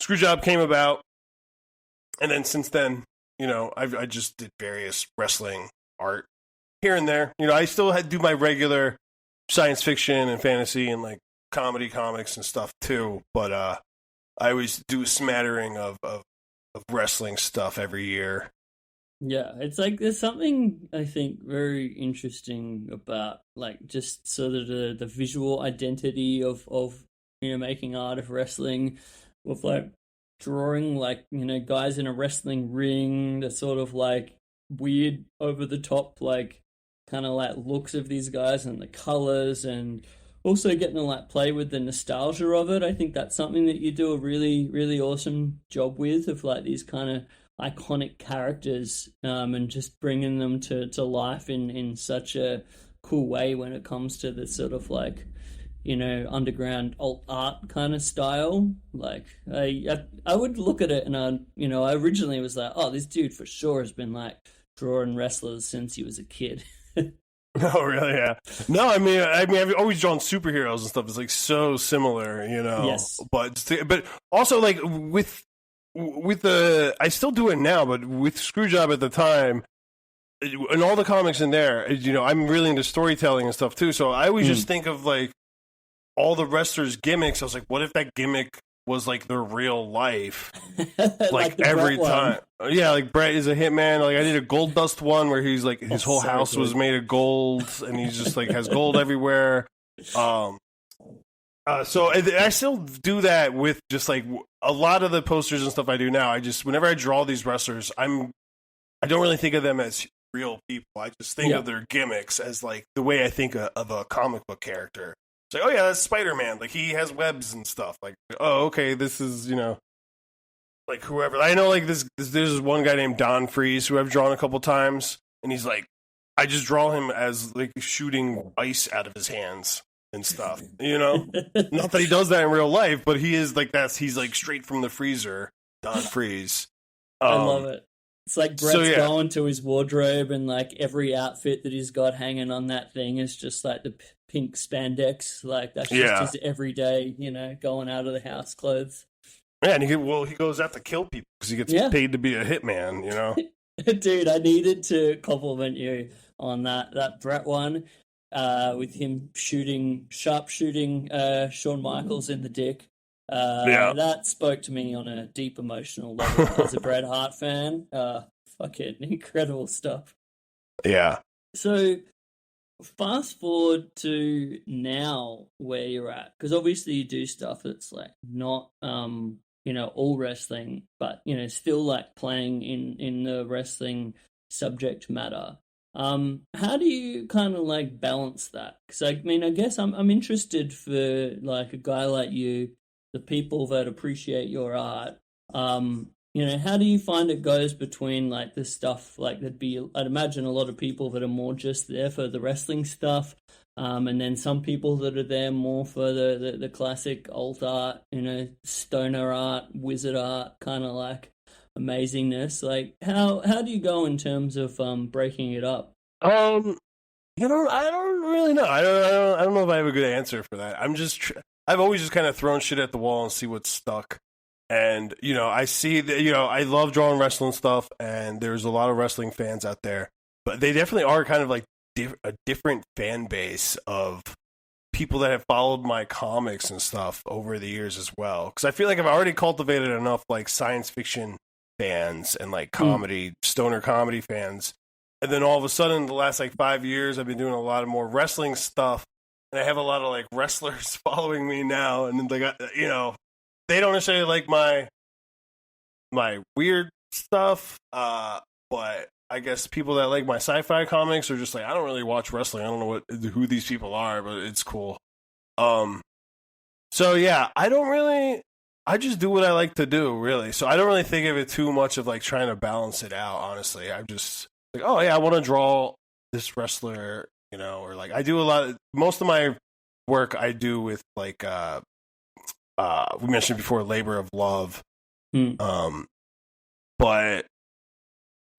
Screwjob came about, and then since then, I just did various wrestling art here and there. I still do my regular science fiction and fantasy and like comedy comics and stuff too, but I always do a smattering of wrestling stuff every year. Yeah, it's like there's something I think very interesting about like just sort of the visual identity of making art of wrestling, with like drawing like guys in a wrestling ring, the sort of like weird over the top like kind of like looks of these guys and the colors, and also getting to like play with the nostalgia of it. I think that's something that you do a really, really awesome job with, of like these kind of iconic characters, and just bringing them to life in such a cool way when it comes to the sort of like, underground alt art kind of style. Like I would look at it and I originally was like, oh, this dude for sure has been like drawing wrestlers since he was a kid. Oh, really? Yeah. No, I mean, I've always drawn superheroes and stuff. It's like so similar, Yes. But also like with the, I still do it now, but with Screwjob at the time, and all the comics in there, I'm really into storytelling and stuff too. So I always just think of like all the wrestlers' gimmicks. I was like, what if that gimmick was like their real life, like every time? Yeah, like Brett is a hitman. Like I did a Gold Dust one where he's like his whole house was made of gold, and he's just like has gold everywhere. So I still do that with just like a lot of the posters and stuff I do now. Whenever I draw these wrestlers, I don't really think of them as real people. I just think of their gimmicks as like the way I think of a comic book character. It's like, oh yeah, that's Spider-Man. Like he has webs and stuff. Like, oh okay, this is like whoever. I know like there's one guy named Don Freeze who I've drawn a couple times, and he's like, I just draw him as like shooting ice out of his hands and stuff. Not that he does that in real life, but he is like he's like straight from the freezer, Don Freeze. I love it. It's like Brett's going to his wardrobe, and like every outfit that he's got hanging on that thing is just like the pink spandex. Like that's just his everyday, going out of the house clothes. Yeah, and he goes out to kill people because he gets paid to be a hitman. Dude, I needed to compliment you on that Brett one, with him sharp shooting Shawn Michaels in the dick. That spoke to me on a deep emotional level as a Bret Hart fan. Fucking incredible stuff. Yeah. So fast forward to now where you're at, because obviously you do stuff that's like not all wrestling, but still like playing in the wrestling subject matter. How do you kind of like balance that? Because I guess I'm interested for like a guy like you, the people that appreciate your art. How do you find it goes between like this stuff like I'd imagine a lot of people that are more just there for the wrestling stuff, and then some people that are there more for the classic alt art, stoner art, wizard art, kind of like amazingness. Like how do you go in terms of breaking it up? I don't really know. I don't know if I have a good answer for that. I've always just kind of thrown shit at the wall and see what's stuck. And I see that I love drawing wrestling stuff, and there's a lot of wrestling fans out there, but they definitely are kind of like a different fan base of people that have followed my comics and stuff over the years as well. Because I feel like I've already cultivated enough like science fiction fans and like stoner comedy fans. And then all of a sudden, the last like 5 years, I've been doing a lot of more wrestling stuff. and I have a lot of like wrestlers following me now, and like they don't necessarily like my weird stuff, but I guess people that like my sci-fi comics are just like, I don't really watch wrestling. I don't know who these people are, but it's cool. So yeah, I just do what I like to do, really. So I don't really think of it too much of like trying to balance it out, honestly. I'm just like, oh yeah, I want to draw this wrestler, or like I do most of my work I do with like, we mentioned before, labor of love. But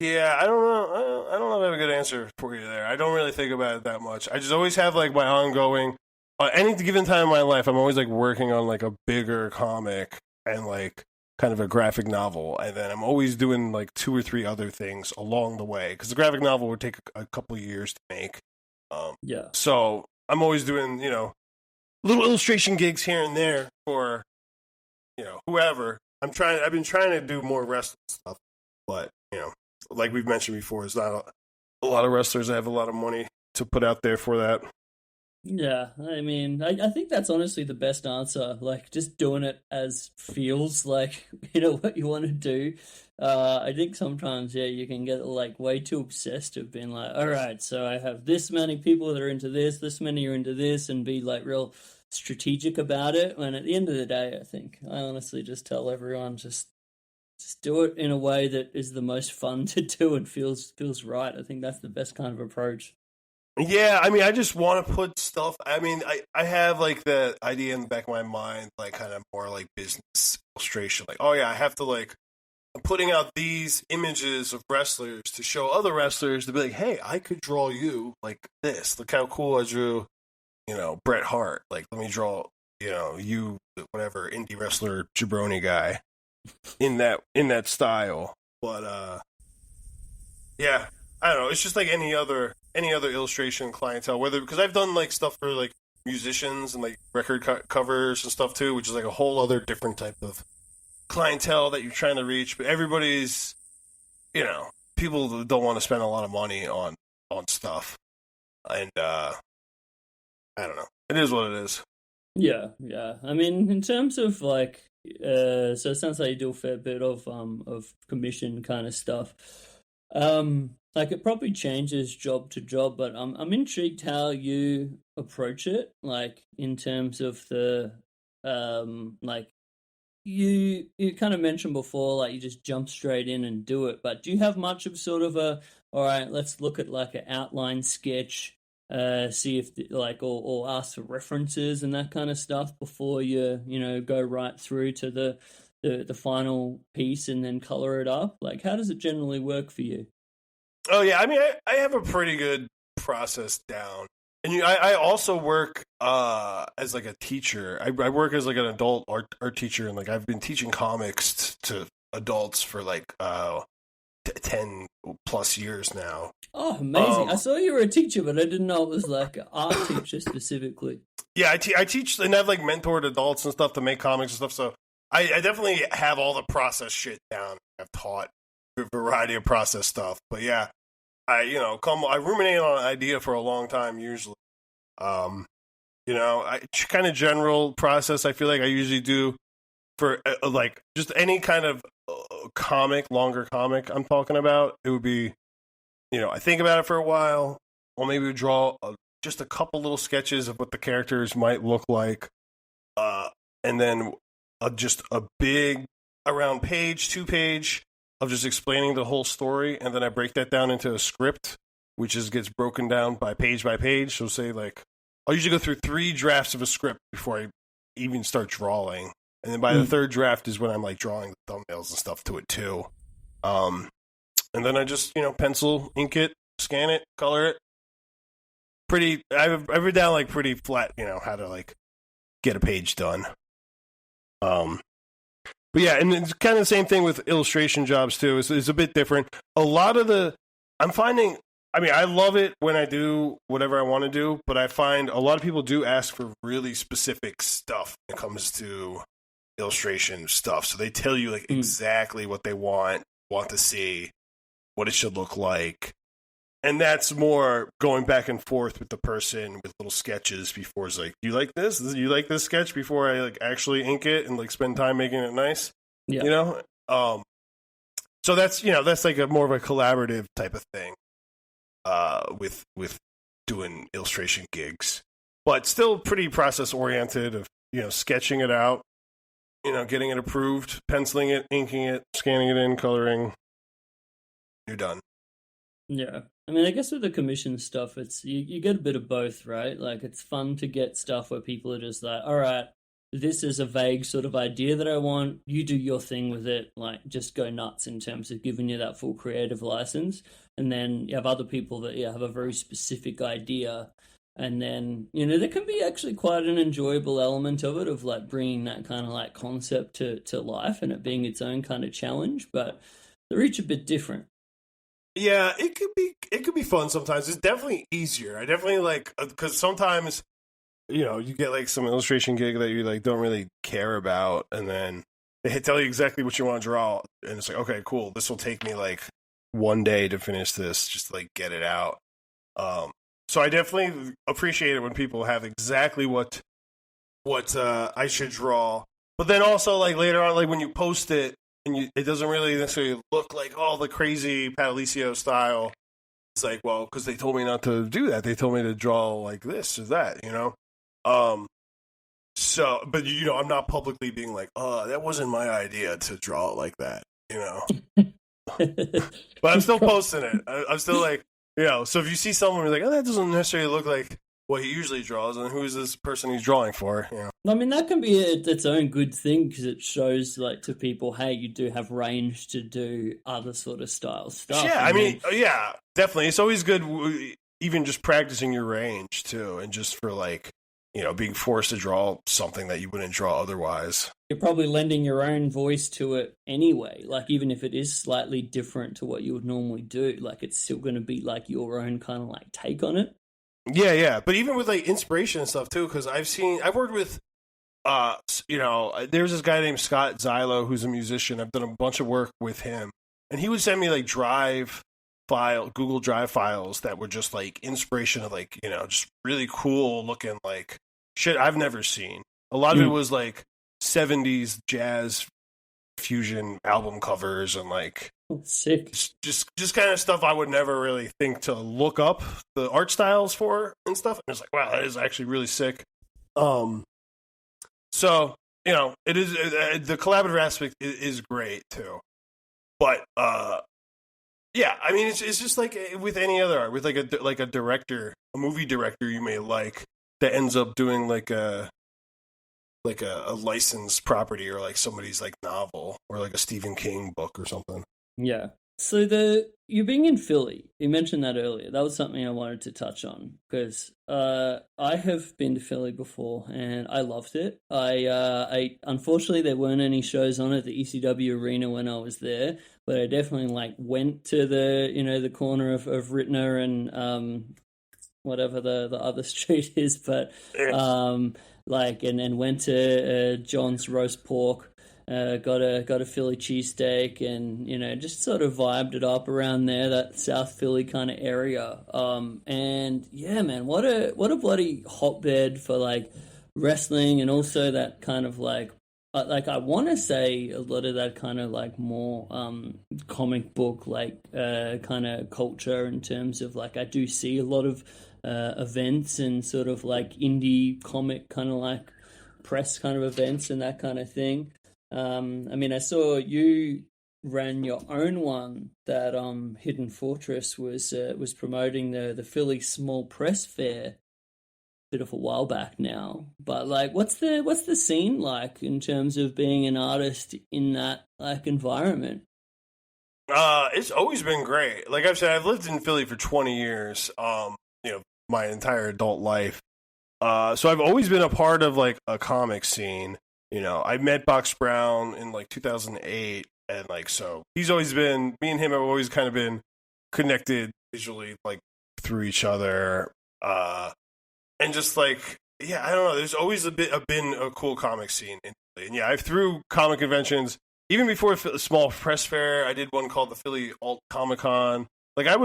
yeah, I don't know. I don't know if I have a good answer for you there. I don't really think about it that much. I just always have like my ongoing. Any given time in my life, I'm always like working on like a bigger comic and like kind of a graphic novel, and then I'm always doing like 2 or 3 other things along the way because the graphic novel would take a couple of years to make. Yeah. So I'm always doing little illustration gigs here and there for whoever. I've been trying to do more wrestling stuff, but like we've mentioned before, it's not a lot of wrestlers that have a lot of money to put out there for that. Yeah, I mean, I think that's honestly the best answer. Like, just doing it as feels like what you want to do. I think sometimes, you can get like way too obsessed of being like, all right, so I have this many people that are into this many are into this, and be like real strategic about it. When at the end of the day, I think I honestly just tell everyone just do it in a way that is the most fun to do and feels right. I think that's the best kind of approach. Yeah, I mean, I just want to put stuff. I mean, I have like the idea in the back of my mind, like kind of more like business illustration. Like, oh yeah, I have to like, I'm putting out these images of wrestlers to show other wrestlers to be like, hey, I could draw you like this. Look how cool I drew, Bret Hart. Like, let me draw, you, whatever, indie wrestler, jabroni guy in that style. But, yeah. I don't know. It's just like any other illustration clientele. Because I've done like stuff for like musicians and like record covers and stuff too, which is like a whole other different type of clientele that you're trying to reach. But everybody's, people don't want to spend a lot of money on stuff, and I don't know. It is what it is. Yeah. I mean, in terms of like, so it sounds like you do a fair bit of commission kind of stuff. Like it probably changes job to job, but I'm intrigued how you approach it. Like in terms of the like you kind of mentioned before, like you just jump straight in and do it. But do you have much of sort of all right, let's look at like an outline sketch, see if or ask for references and that kind of stuff before you go right through to the final piece and then color it up? Like how does it generally work for you? Oh yeah, I mean, I have a pretty good process down, and I also work as like a teacher. I work as like an adult art teacher, and like I've been teaching comics to adults for like 10 plus years now. Oh, amazing! I saw you were a teacher, but I didn't know it was like an art teacher specifically. Yeah, I teach and I've like mentored adults and stuff to make comics and stuff. So I definitely have all the process shit down. I've taught a variety of process stuff, but yeah. I ruminate on an idea for a long time usually. I kind of general process I feel like I usually do for like just any kind of longer comic I'm talking about. It would be, I think about it for a while, or maybe draw just a couple little sketches of what the characters might look like, and then just a big around 2-page of just explaining the whole story, and then I break that down into a script, which gets broken down by page. So say like, I'll usually go through 3 drafts of a script before I even start drawing, and then by the 3rd draft is when I'm like drawing the thumbnails and stuff to it too. And then I just pencil, ink it, scan it, color it. I've written down like pretty flat, how to like get a page done. But yeah, and it's kind of the same thing with illustration jobs too. It's a bit different. A lot of I'm finding, I mean, I love it when I do whatever I want to do, but I find a lot of people do ask for really specific stuff when it comes to illustration stuff. So they tell you like exactly what they want to see, what it should look like. And that's more going back and forth with the person with little sketches before it's like, you like this? You like this sketch before I like actually ink it and like spend time making it nice? Yeah. You know? So that's, you know, that's like a more of a collaborative type of thing with doing illustration gigs. But still pretty process oriented of, you know, sketching it out, you know, getting it approved, penciling it, inking it, scanning it in, coloring. You're done. Yeah. I mean, I guess with the commission stuff, it's you get a bit of both, right? Like, it's fun to get stuff where people are just like, all right, this is a vague sort of idea that I want. You do your thing with it. Like, just go nuts in terms of giving you that full creative license. And then you have other people that have a very specific idea. And then, you know, there can be actually quite an enjoyable element of it, of like bringing that kind of like concept to life and it being its own kind of challenge. But they're each a bit different. Yeah, it could be fun sometimes. It's definitely easier. I definitely like, because sometimes, you know, you get like some illustration gig that you like don't really care about, and then they tell you exactly what you want to draw, and it's like, okay, cool. This will take me like one day to finish this, just to, like, get it out. So I definitely appreciate it when people have exactly what I should draw, but then also like later on, like when you post it. And it doesn't really necessarily look like all the crazy Aulisio style. It's like, well, because they told me not to do that. They told me to draw like this or that, you know? So, but, you know, I'm not publicly being like, oh, that wasn't my idea to draw it like that, you know? But I'm still posting it. I'm still like, you know, so if you see someone who's like, oh, that doesn't necessarily look like what he usually draws, and who is this person he's drawing for? You know? I mean, that can be its own good thing because it shows like to people, hey, you do have range to do other sort of style stuff. Yeah, I mean, yeah, definitely. It's always good, even just practicing your range too, and just for like, you know, being forced to draw something that you wouldn't draw otherwise. You're probably lending your own voice to it anyway. Like, even if it is slightly different to what you would normally do, like it's still going to be like your own kind of like take on it. Yeah. But even with like inspiration and stuff too, because I've worked with, you know, there's this guy named Scott Zylo who's a musician. I've done a bunch of work with him, and he would send me like Google Drive files that were just like inspiration of like, you know, just really cool looking like shit I've never seen. A lot of it was like 70s jazz fusion album covers and like sick, just kind of stuff I would never really think to look up the art styles for and stuff. And it's like, wow, that is actually really sick. So, you know, it is the collaborative aspect is great too. But yeah, I mean, it's just like with any other art, with like a director, a movie director you may like that ends up doing like a licensed property or like somebody's like novel or like a Stephen King book or something. Yeah. So you being in Philly, you mentioned that earlier. That was something I wanted to touch on because I have been to Philly before and I loved it. I unfortunately there weren't any shows on at the ECW arena when I was there, but I definitely like went to the corner of Rittner and whatever the other street is, but like and went to John's roast pork. Got a Philly cheesesteak and, you know, just sort of vibed it up around there, that South Philly kind of area. And yeah, man, what a bloody hotbed for like wrestling and also that kind of like I want to say a lot of that kind of like more comic book like kind of culture in terms of like I do see a lot of events and sort of like indie comic kind of like press kind of events and that kind of thing. I mean, I saw you ran your own one that Hidden Fortress was promoting the Philly Small Press Fair, bit of a while back now. But like, what's the scene like in terms of being an artist in that like environment? It's always been great. Like I've said, I've lived in Philly for 20 years. You know, my entire adult life. So I've always been a part of like a comic scene. You know, I met Box Brown in like 2008, and like so he's always been, me and him have always kind of been connected visually, like through each other, and just like I don't know. There's always been a cool comic scene in Philly, and yeah, I've through comic conventions even before the Small Press Fair. I did one called the Philly Alt Comic Con, Like I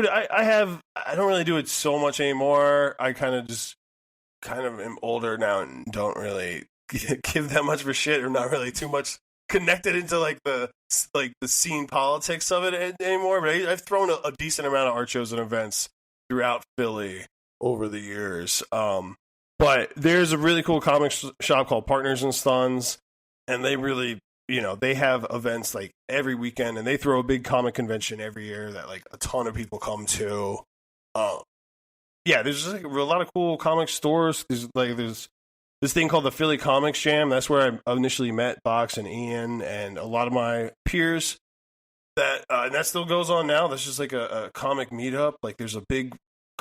don't really do it so much anymore. I kind of am older now and don't really give that much of a shit, or not really too much connected into like the scene politics of it anymore. But I've thrown a decent amount of art shows and events throughout Philly over the years. But there's a really cool comic shop called Partners and Sons, and they really, they have events like every weekend, and they throw a big comic convention every year that like a ton of people come to. Yeah, there's just like a lot of cool comic stores. There's this thing called the Philly Comics Jam. That's where I initially met Box and Ian and a lot of my peers. And that still goes on now. That's just like a comic meetup. Like there's a big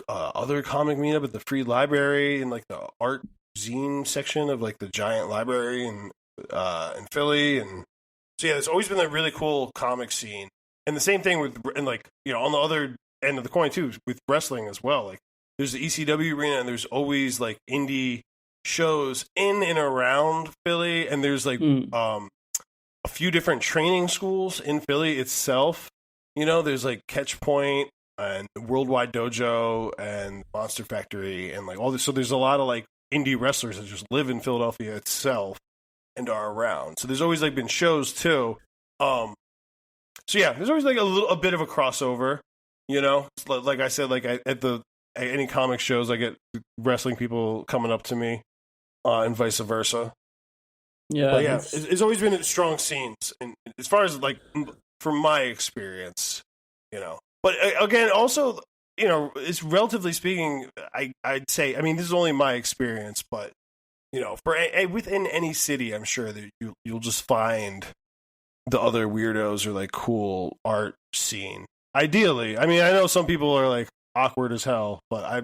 other comic meetup at the Free Library, and like the art zine section of like the giant library in Philly. And so yeah, there's always been a really cool comic scene. And the same thing on the other end of the coin too, with wrestling as well. Like there's the ECW arena, and there's always like indie shows in and around Philly, and there's like a few different training schools in Philly itself. There's like Catch Point and Worldwide Dojo and Monster Factory and like all this. So there's a lot of like indie wrestlers that just live in Philadelphia itself and are around. So there's always like been shows too. So yeah, there's always like a bit of a crossover. Like I said, like at any comic shows, I get wrestling people coming up to me, and vice versa. Yeah, but yeah, it's always been strong scenes, and as far as like from my experience, But again, also, it's relatively speaking, I'd say, I mean, this is only my experience, but for within any city, I'm sure that you'll just find the other weirdos or like cool art scene. Ideally, I mean, I know some people are like awkward as hell, but I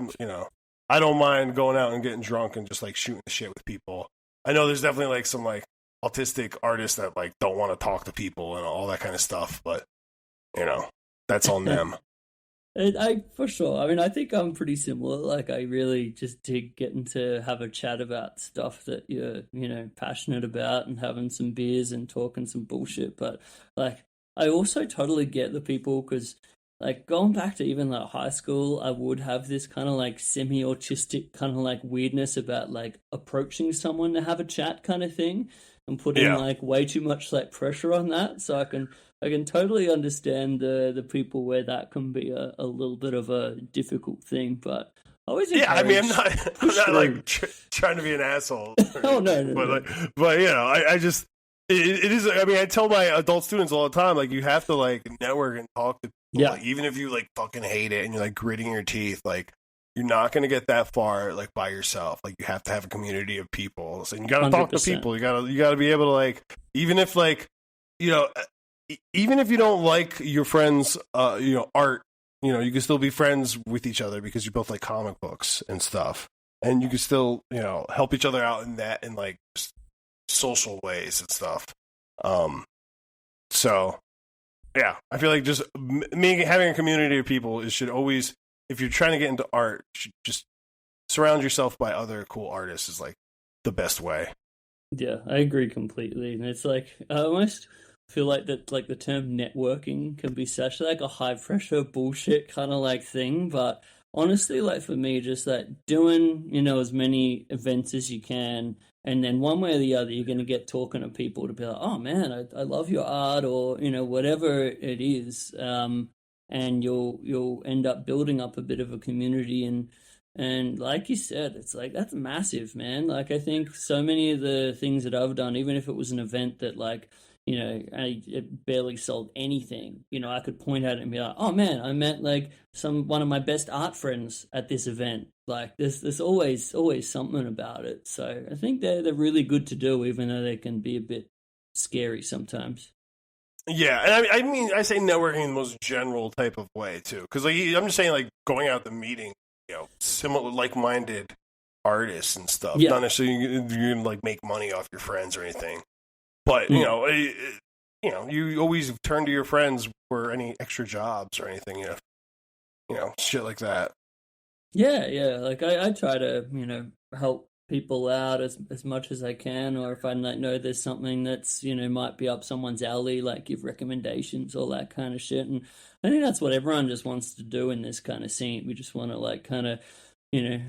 don't mind going out and getting drunk and just like shooting the shit with people. I know there's definitely like some like autistic artists that like don't want to talk to people and all that kind of stuff, but that's on them. For sure. I mean, I think I'm pretty similar. Like, I really just dig getting to have a chat about stuff that you're, passionate about, and having some beers and talking some bullshit. But like, I also totally get the people, because like going back to even like high school, I would have this kind of like semi-autistic kind of like weirdness about like approaching someone to have a chat kind of thing, and putting like way too much like pressure on that. So I can totally understand the people where that can be a little bit of a difficult thing, but I always I mean, I'm not like trying to be an asshole. Oh no. But I just it is. I mean, I tell my adult students all the time, like you have to like network and talk to people. Yeah. Like, even if you like fucking hate it and you're like gritting your teeth, like you're not gonna get that far like by yourself. Like you have to have a community of people, so you gotta 100%. Talk to people. You gotta be able to like, even if like even if you don't like your friends, art, you can still be friends with each other because you both like comic books and stuff, and you can still, help each other out in that, in like social ways and stuff. So yeah, I feel like just having a community of people should always, if you're trying to get into art, just surround yourself by other cool artists is like the best way. Yeah, I agree completely. And it's like, I almost feel like that, like the term networking can be such like a high pressure bullshit kind of like thing. But honestly, like for me, just like doing, as many events as you can, and then one way or the other, you're going to get talking to people to be like, oh man, I love your art, or, whatever it is. And you'll end up building up a bit of a community. And like you said, it's like, that's massive, man. Like, I think so many of the things that I've done, even if it was an event that like, it barely sold anything, I could point at it and be like, oh man, I met like one of my best art friends at this event. Like there's always something about it. So I think they're really good to do, even though they can be a bit scary sometimes. Yeah, and I mean, I say networking in the most general type of way too, because like I'm just saying, like going out to meeting, similar like-minded artists and stuff. Yeah. Not necessarily you're gonna like make money off your friends or anything, but you always turn to your friends for any extra jobs or anything. Shit like that. Yeah. Like I try to help people out as much as I can, or if I know there's something that's, might be up someone's alley, like give recommendations, all that kind of shit. And I think that's what everyone just wants to do in this kind of scene. We just want to like kind of,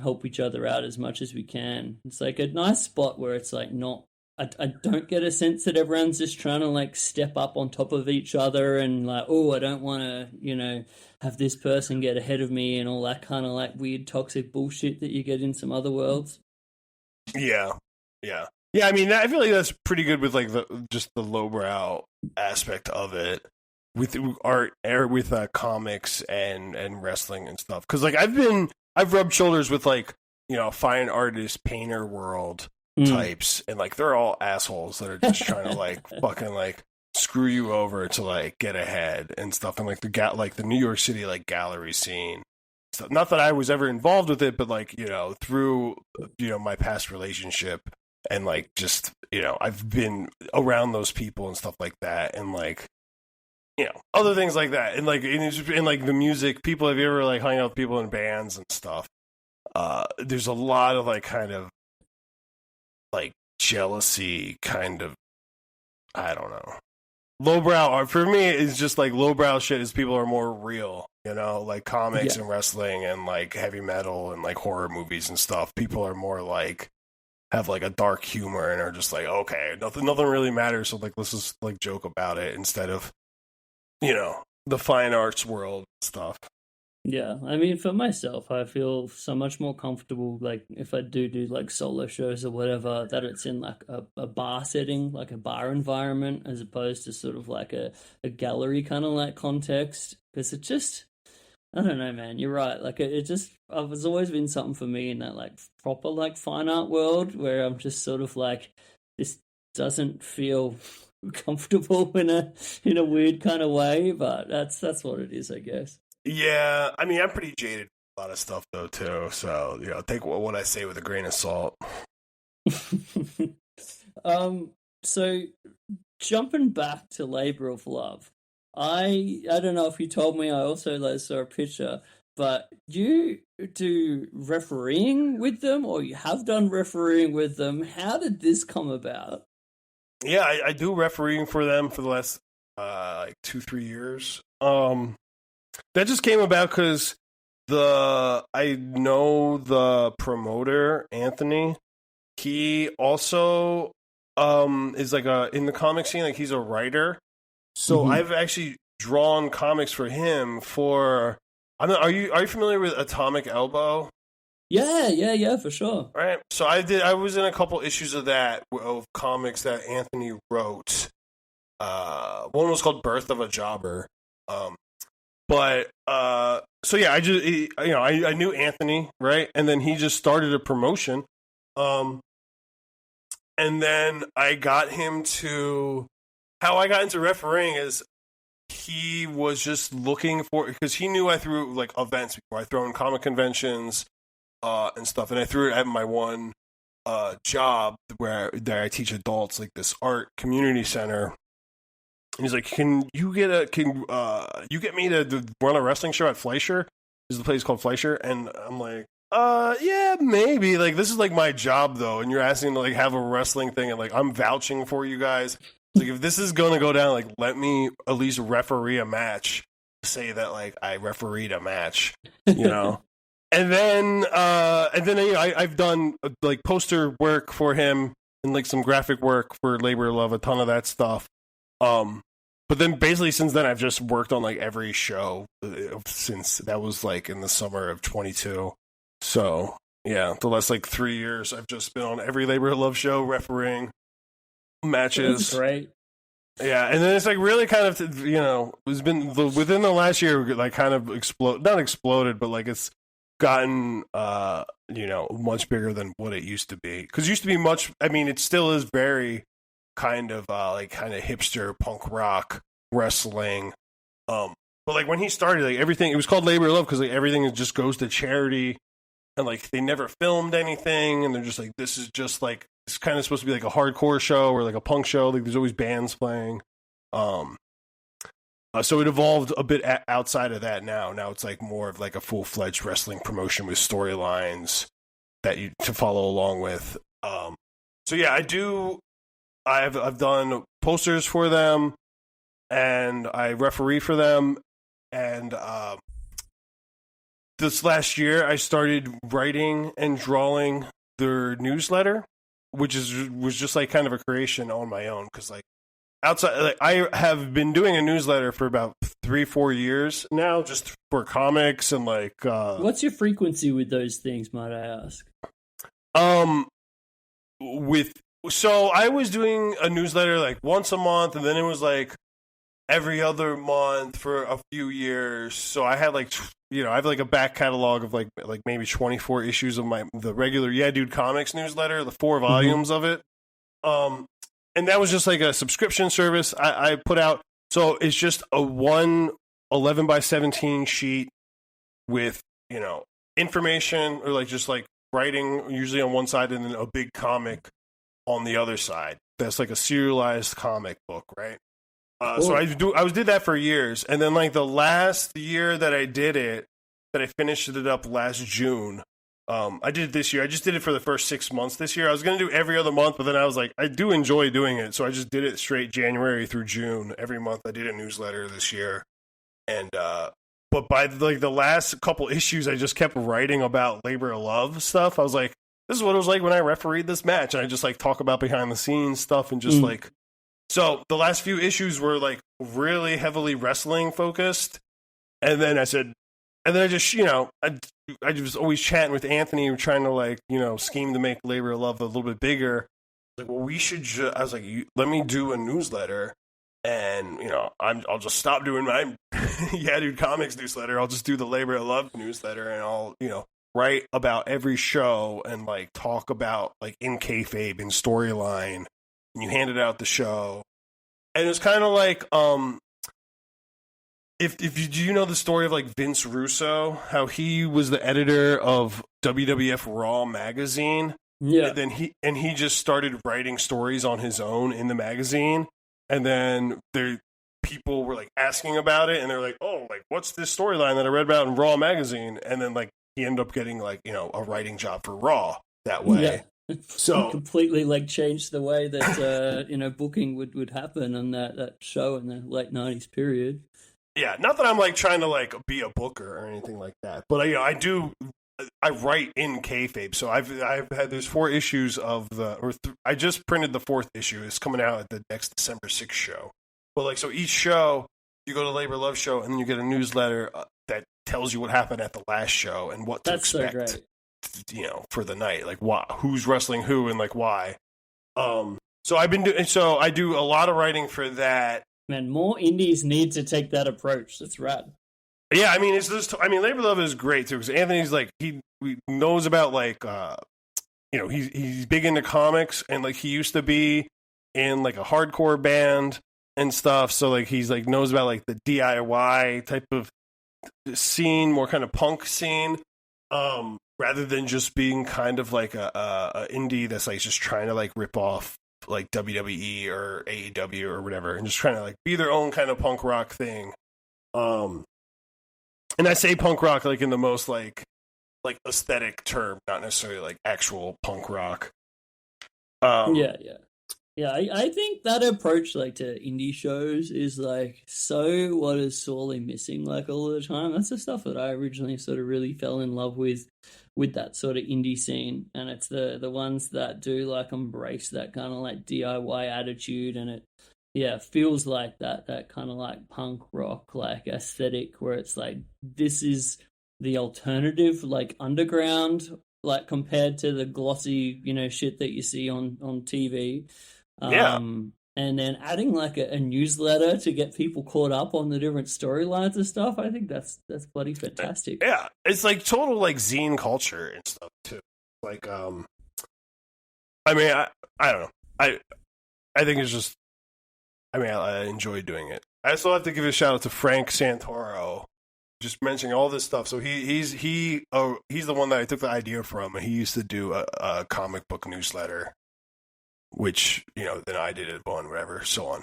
help each other out as much as we can. It's like a nice spot where it's like not, I don't get a sense that everyone's just trying to like step up on top of each other and like, oh, I don't want to, have this person get ahead of me and all that kind of like weird toxic bullshit that you get in some other worlds. Yeah. I mean, I feel like that's pretty good with like just the lowbrow aspect of it with art, with comics and wrestling and stuff. Because like I've rubbed shoulders with like fine artist, painter world types, and like they're all assholes that are just trying to like fucking like screw you over to like get ahead and stuff. And like the New York City like gallery scene. So, not that I was ever involved with it, but like through my past relationship and like just I've been around those people and stuff like that, and like other things like that, and like in like the music people. Have you ever like hung out with people in bands and stuff? There's a lot of like kind of like jealousy, kind of, I don't know. Lowbrow art for me is just like lowbrow shit is people are more real, like comics and wrestling and like heavy metal and like horror movies and stuff. People are more like have like a dark humor and are just like, okay, nothing really matters, so like let's just like joke about it instead of the fine arts world stuff. Yeah, I mean, for myself, I feel so much more comfortable, like, if I do like solo shows or whatever, that it's in like a bar setting, like a bar environment, as opposed to sort of like a gallery kind of like context. Because it just, I don't know, man, you're right. Like, it just, it's always been something for me in that like proper like fine art world where I'm just sort of like, this doesn't feel comfortable in a weird kind of way, but that's what it is, I guess. Yeah, I mean, I'm pretty jaded with a lot of stuff though too, so take what I say with a grain of salt. So jumping back to Labor of Love, I don't know if you told me. I also saw a picture, but you do refereeing with them, or you have done refereeing with them. How did this come about? Yeah, I do refereeing for them for the last like 2-3 years. That just came about because I know the promoter, Anthony. He also is like in the comic scene, like he's a writer. So I've actually drawn comics for him for. Are you familiar with Atomic Elbow? Yeah, for sure. Right. So I was in a couple issues of comics that Anthony wrote. One was called Birth of a Jobber. But so yeah, I knew Anthony, right? And then he just started a promotion. And then I got him to, how I got into refereeing is he was just looking for, because he knew I threw like events before. I throw in comic conventions and stuff, and I threw it at my one job where I teach adults, like this art community center. And he's like, can you get me to run a wrestling show at Fleischer? Is the place called Fleischer? And I'm like, yeah, maybe. Like, this is like my job though, and you're asking to like have a wrestling thing, and like I'm vouching for you guys. Like, if this is gonna go down, like let me at least referee a match. Say that like I refereed a match, And then I've done like poster work for him and like some graphic work for Labor of Love, a ton of that stuff. But then basically since then I've just worked on like every show since that was like in the summer of 22. So yeah, the last like 3 years I've just been on every Labor of Love show refereeing matches. That's great. Yeah, and then it's like really kind of it's been within the last year like kind of not exploded, but like it's gotten much bigger than what it used to be. Because it used to be much. I mean, it still is very kind of hipster punk rock wrestling. But like when he started, like everything, it was called Labor of Love because like everything just goes to charity, and like they never filmed anything, and they're just like, this is just like, it's kind of supposed to be like a hardcore show or like a punk show. Like there's always bands playing. So it evolved a bit outside of that now. Now it's like more of like a full-fledged wrestling promotion with storylines that you to follow along with. So yeah, I've done posters for them, and I referee for them, and this last year I started writing and drawing their newsletter, which was just like kind of a creation on my own, because like outside, like, I have been doing a newsletter for about 3-4 years now, just for comics and like. What's your frequency with those things, might I ask? So I was doing a newsletter like once a month, and then it was like every other month for a few years. So I had like, I have like a back catalog of like maybe 24 issues of the regular Yeah Dude Comics newsletter, the 4 volumes of it. And that was just like a subscription service I put out. So it's just a 11x17 sheet with, information, or like just like writing usually on one side and then a big comic on the other side. That's like a serialized comic book, right? Cool. So I did that for years, and then like the last year that I did it, that I finished it up last June. I did it this year. I just did it for the first 6 months this year. I was going to do every other month, but then I was like, I do enjoy doing it, so I just did it straight January through June. Every month I did a newsletter this year, and but by like the last couple issues, I just kept writing about labor of love stuff. I was like, this is what it was like when I refereed this match, and I just like talk about behind the scenes stuff and just like. So the last few issues were like really heavily wrestling focused, and then I just I was always chatting with Anthony, trying to like scheme to make Labor of Love a little bit bigger. Like, well, we should. I was like, let me do a newsletter, and I'll just stop doing my Yeah Dude Comics newsletter. I'll just do the Labor of Love newsletter, and I'll write about every show and like talk about like in kayfabe and storyline. And you handed out the show, and it was kind of like if you know the story of like Vince Russo, how he was the editor of WWF Raw magazine, and then he just started writing stories on his own in the magazine, and then people were like asking about it, and they're like, oh, like what's this storyline that I read about in Raw magazine, and then like he ended up getting like a writing job for Raw that way. Yeah. So completely like changed the way that booking would happen on that show in the late 90s period. Yeah, not that I'm like trying to like be a booker or anything like that, but I write in kayfabe. So I've had there's 4 issues of I just printed the 4th issue. It's coming out at the next December 6th show. But like, so each show you go to Labor Love show, and then you get a newsletter that tells you what happened at the last show and what to expect. So great. For the night, like who's wrestling who and like why. So I do a lot of writing for that. Man, more indies need to take that approach. That's rad. Yeah, I mean it's just Labor Love is great too, because Anthony's like he knows about like he's big into comics, and like he used to be in like a hardcore band and stuff, so like he's like knows about like the DIY type of scene, more kind of punk scene. Rather than just being kind of like a indie that's like just trying to like rip off like WWE or AEW or whatever, and just trying to like be their own kind of punk rock thing. And I say punk rock like in the most like aesthetic term, not necessarily like actual punk rock. Yeah, I think that approach like to indie shows is like so what is sorely missing like all the time. That's the stuff that I originally sort of really fell in love with that sort of indie scene, and it's the ones that do like embrace that kind of like DIY attitude, and it feels like that kind of like punk rock like aesthetic, where it's like this is the alternative like underground, like compared to the glossy shit that you see on TV. And then adding like a newsletter to get people caught up on the different storylines and stuff, I think that's bloody fantastic. Yeah, it's like total like zine culture and stuff too. Like, I mean, I don't know. I think it's just, I enjoy doing it. I still have to give a shout out to Frank Santoro, just mentioning all this stuff. So he's the one that I took the idea from. He used to do a comic book newsletter, which, then I did it on, whatever, so on.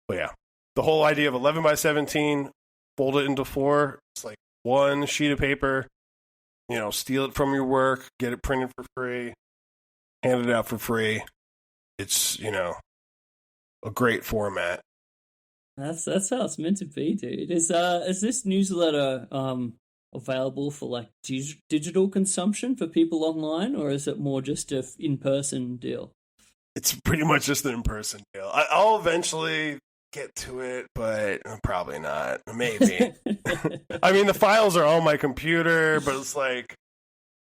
But yeah, the whole idea of 11x17, fold it into 4, it's like one sheet of paper, steal it from your work, get it printed for free, hand it out for free. It's, a great format. That's how it's meant to be, dude. Is this newsletter available for like digital consumption for people online, or is it more just a in-person deal? It's pretty much just an in-person deal. I'll eventually get to it, but probably not. Maybe. I mean, the files are on my computer, but it's like,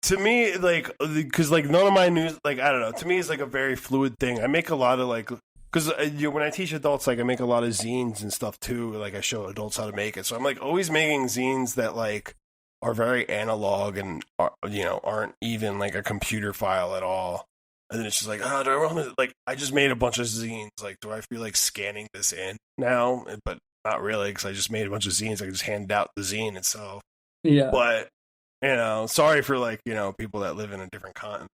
to me, like, because like none of my news, like, I don't know. To me, it's like a very fluid thing. I make a lot of like, because when I teach adults, like I make a lot of zines and stuff too. Like I show adults how to make it. So I'm like always making zines that like are very analog and aren't even like a computer file at all. And then it's just like, oh, do I want to, like, I just made a bunch of zines. Like, do I feel like scanning this in now? But not really, because I just made a bunch of zines. I can just hand out the zine itself. Yeah. But, sorry for, like, people that live in a different continent.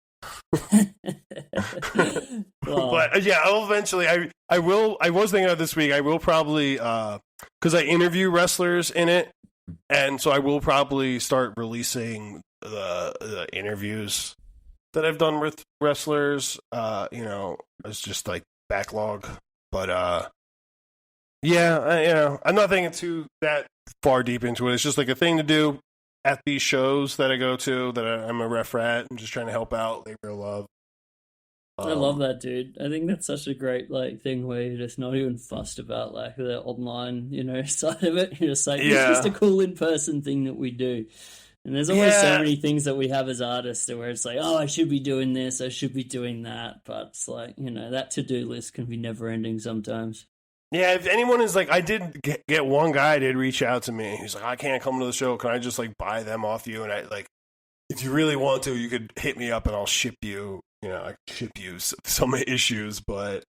But, yeah, I'll eventually, I was thinking of this week, I will probably, because I interview wrestlers in it, and so I will probably start releasing the interviews that I've done with wrestlers, it's just like backlog. But I'm not thinking that far deep into it. It's just like a thing to do at these shows that I go to that I'm a ref at. I'm just trying to help out Labor of Love. I love that, dude. I think that's such a great like thing where you're just not even fussed about like the online, side of it. You're just like, it's just a cool in-person thing that we do. And there's always so many things that we have as artists where it's like, oh, I should be doing this, I should be doing that. But it's like, that to-do list can be never-ending sometimes. Yeah, if anyone is like, I did get one guy did reach out to me. He's like, I can't come to the show. Can I just like buy them off you? And I like, if you really want to, you could hit me up and I'll ship you. I can ship you some issues, but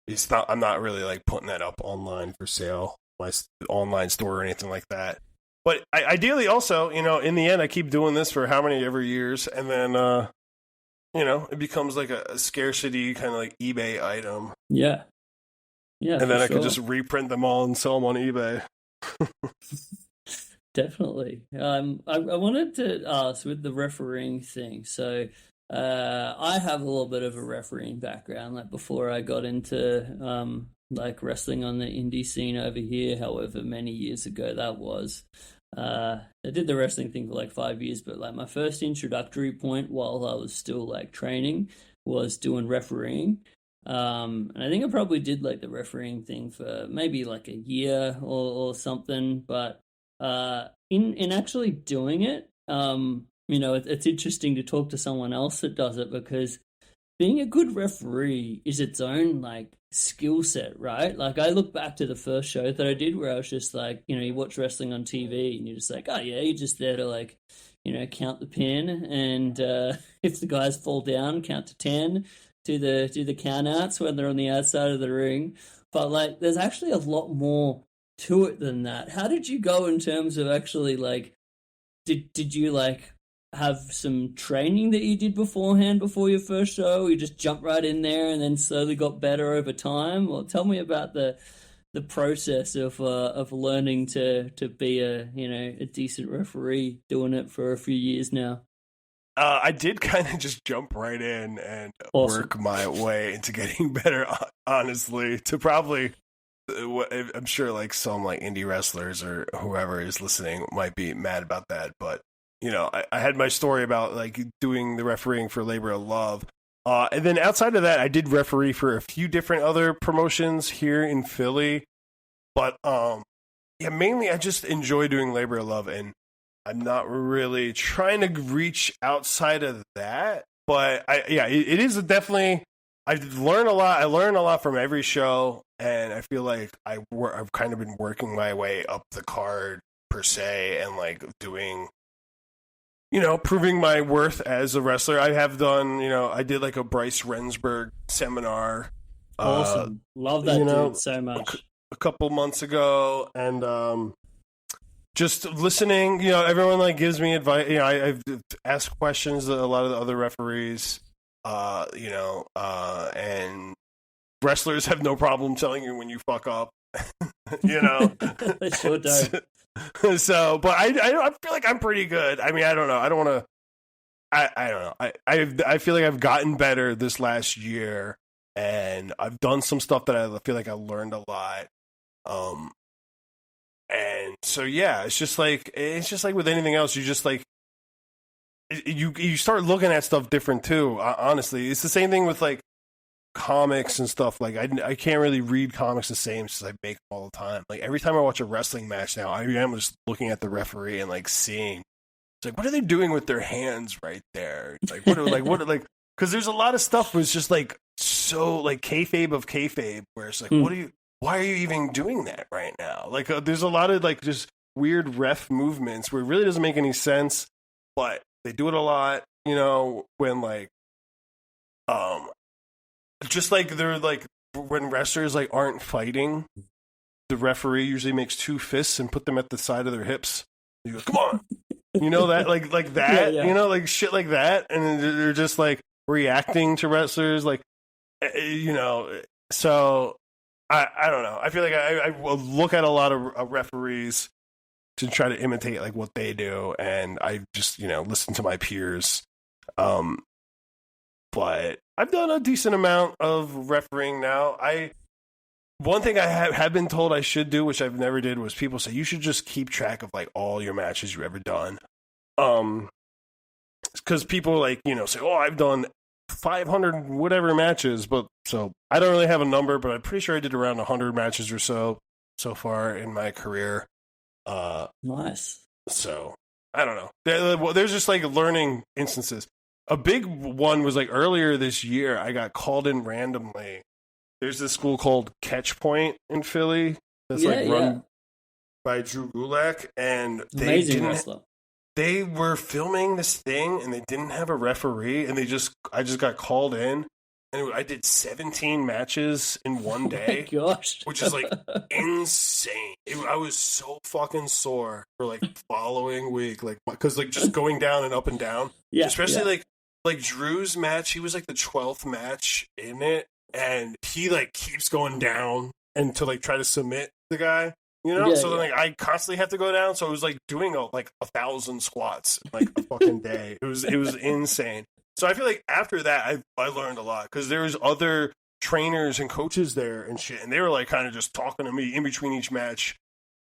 it's not. I'm not really like putting that up online for sale, my online store or anything like that. But ideally, also, in the end, I keep doing this for how many ever years, and then, it becomes like a scarcity kind of like eBay item. Yeah. Yeah. And then I could just reprint them all and sell them on eBay. Definitely. I wanted to ask with the refereeing thing. So, I have a little bit of a refereeing background. Like before I got into like wrestling on the indie scene over here, however many years ago that was. I did the wrestling thing for like 5 years, but like my first introductory point while I was still like training was doing refereeing. And I think I probably did like the refereeing thing for maybe like a year or something, but in actually doing it, it's interesting to talk to someone else that does it, because being a good referee is its own like skill set, right? Like I look back to the first show that I did where I was just like, you watch wrestling on TV and you're just like, oh yeah, you're just there to like, count the pin, and if the guys fall down, count to 10, do the count outs when they're on the outside of the ring. But like there's actually a lot more to it than that. How did you go in terms of actually like did you like have some training that you did beforehand before your first show? You just jumped right in there and then slowly got better over time? Well, tell me about the process of learning to be a decent referee, doing it for a few years now. I did kind of just jump right in and work my way into getting better, honestly, to probably, I'm sure like some like indie wrestlers or whoever is listening might be mad about that, but I had my story about like doing the refereeing for Labor of Love. And then outside of that, I did referee for a few different other promotions here in Philly. But mainly I just enjoy doing Labor of Love, and I'm not really trying to reach outside of that. But it is definitely, I've learned a lot. I learn a lot from every show, and I feel like I've kind of been working my way up the card per se, and like doing, proving my worth as a wrestler. I have done, I did like a Bryce Rensburg seminar. Awesome. Love that dude so much. A couple months ago, and just listening, everyone like gives me advice. I've asked questions to a lot of the other referees, and wrestlers have no problem telling you when you fuck up. They sure don't. So, but I feel like I'm pretty good. I mean, I don't know. I don't want to. I don't know. I feel like I've gotten better this last year, and I've done some stuff that I feel like I learned a lot. And so yeah, it's just like with anything else, you just like you start looking at stuff different too. Honestly, it's the same thing with like comics and stuff. Like I can't really read comics the same since I make them all the time. Like every time I watch a wrestling match now, I am just looking at the referee and like seeing, it's like, what are they doing with their hands right there? Like because there's a lot of stuff was just like so like kayfabe of kayfabe, where it's like, why are you even doing that right now? Like there's a lot of like just weird ref movements where it really doesn't make any sense, but they do it a lot, you know, when like just like they're like when wrestlers like aren't fighting, the referee usually makes two fists and put them at the side of their hips. You go, come on. You know that like that, you know, like shit like that, and they're just like reacting to wrestlers like, you know, so I don't know. I feel like I will look at a lot of referees to try to imitate like what they do, and I just, you know, listen to my peers. But I've done a decent amount of refereeing now. One thing I have been told I should do, which I've never did, was people say you should just keep track of like all your matches you've ever done. Because people like, you know, say, oh, I've done 500 whatever matches, but so I don't really have a number, but I'm pretty sure I did around 100 matches or so far in my career. Nice. So I don't know. There's just like learning instances. A big one was like earlier this year, I got called in randomly. There's this school called Catch Point in Philly that's run by Drew Gulak, and they were filming this thing and they didn't have a referee, and I just got called in, and I did 17 matches in one day. Oh my gosh. Which is like insane. I was so fucking sore for like following week, like because like just going down and up and down. Yeah, especially like Drew's match. He was like the 12th match in it, and he like keeps going down and to like try to submit the guy. You know, then like I constantly have to go down. So it was like doing like 1,000 squats in, like a fucking day. It was insane. So I feel like after that, I learned a lot, because there was other trainers and coaches there and shit, and they were like kind of just talking to me in between each match.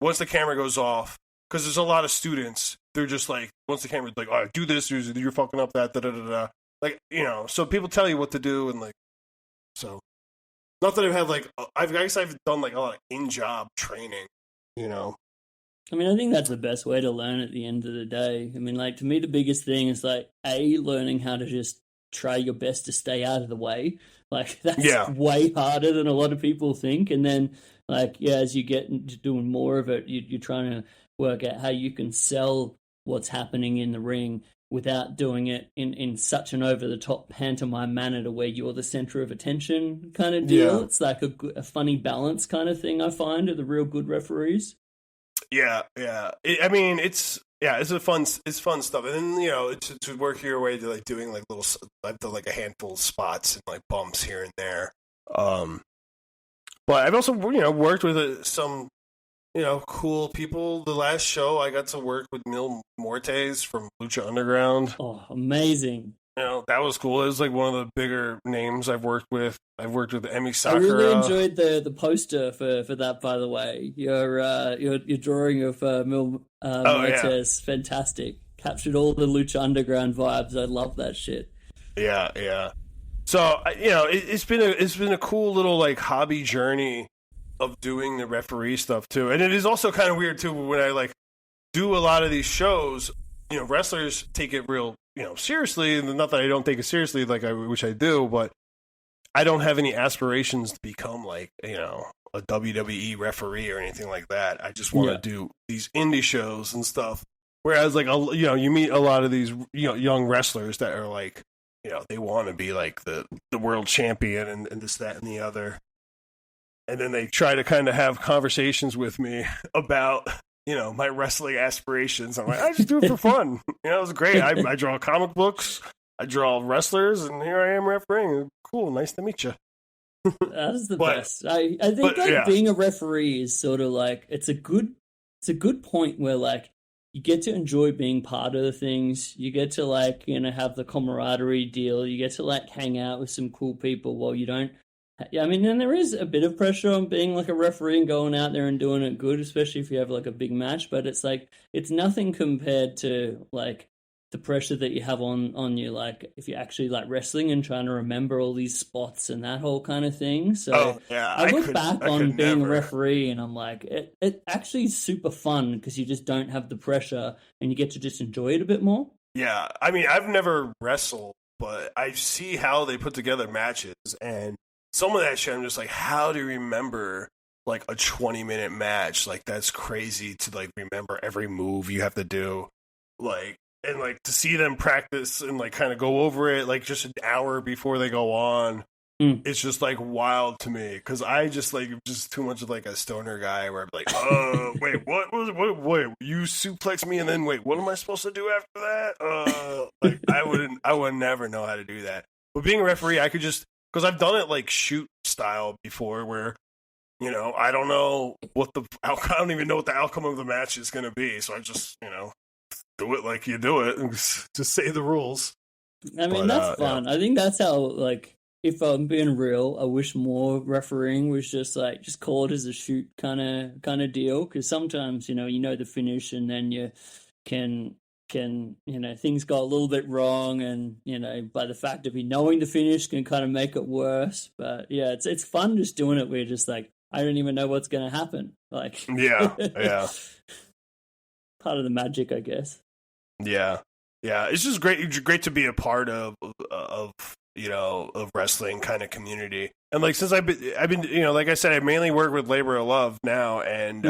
Once the camera goes off, because there's a lot of students, they're just like, once the camera's like, all right, do this, you're fucking up that, da da da da. Like, you know, so people tell you what to do, and like, so not that I've had like, I guess I've done like a lot of in-job training, you know. I mean, I think that's the best way to learn at the end of the day. I mean, like, to me, the biggest thing is, like, learning how to just try your best to stay out of the way. Like, that's way harder than a lot of people think. And then, like, as you get into doing more of it, you're trying to work out how you can sell what's happening in the ring without doing it in such an over-the-top pantomime manner to where you're the center of attention kind of deal. Yeah. It's like a funny balance kind of thing, I find, of the real good referees. Yeah. It's fun stuff, and then, you know, to work your way to like doing like I've done like a handful of spots and like bumps here and there. But I've also, you know, worked with some, you know, cool people. The last show I got to work with Mil Mortes from Lucha Underground. Oh, amazing. You know, that was cool. It was like one of the bigger names I've worked with. I've worked with Emi Sakura. I really enjoyed the poster for that, by the way. Your drawing of Mil Mortes, fantastic. Captured all the Lucha Underground vibes. I love that shit. Yeah. So, you know, it's been a cool little like hobby journey of doing the referee stuff too. And it is also kind of weird too when I like do a lot of these shows. You know, wrestlers take it real, you know, seriously, and not that I don't take it seriously, like which I do, but I don't have any aspirations to become like, you know, a WWE referee or anything like that. I just want to do these indie shows and stuff. Whereas, like, you know, you meet a lot of these, you know, young wrestlers that are like, you know, they want to be like the world champion and this, that, and the other, and then they try to kind of have conversations with me about, you know, my wrestling aspirations. I'm like, I just do it for fun. You know, it's great. I draw comic books, I draw wrestlers, and here I am refereeing. Cool, nice to meet you. That is the best. I think being a referee is sort of like, it's a good it's a good point where like you get to enjoy being part of the things. You get to like, have the camaraderie deal. You get to like hang out with some cool people while you don't. Yeah, I mean, and there is a bit of pressure on being like a referee and going out there and doing it good, especially if you have like a big match. But it's like it's nothing compared to like the pressure that you have on you, like if you're actually like wrestling and trying to remember all these spots and that whole kind of thing. So I look back on being a referee and I'm like, it actually is super fun because you just don't have the pressure and you get to just enjoy it a bit more. Yeah, I mean, I've never wrestled, but I see how they put together matches, and some of that shit, I'm just like, how do you remember like a 20-minute match? Like, that's crazy to like remember every move you have to do. Like, and like to see them practice and like kind of go over it like just an hour before they go on. It's just like wild to me because I just like just too much of like a stoner guy where I'm like, wait, wait, you suplex me and then wait, what am I supposed to do after that? Like I would never know how to do that. But being a referee, I could just, because I've done it like shoot style before where, I don't know what I don't even know what the outcome of the match is going to be. So I just, do it like you do it and just say the rules. I mean, that's fun. Yeah. I think that's how, like, if I'm being real, I wish more refereeing was just call it as a shoot kind of deal. Because sometimes, you know the finish and then you can things go a little bit wrong, and by the fact of you knowing the finish can kind of make it worse. But yeah, it's fun just doing it. We're just like, I don't even know what's going to happen. Like, yeah, part of the magic, I guess. Yeah, it's just great to be a part of wrestling kind of community. And like since I've been like I said, I mainly work with Labor of Love now, and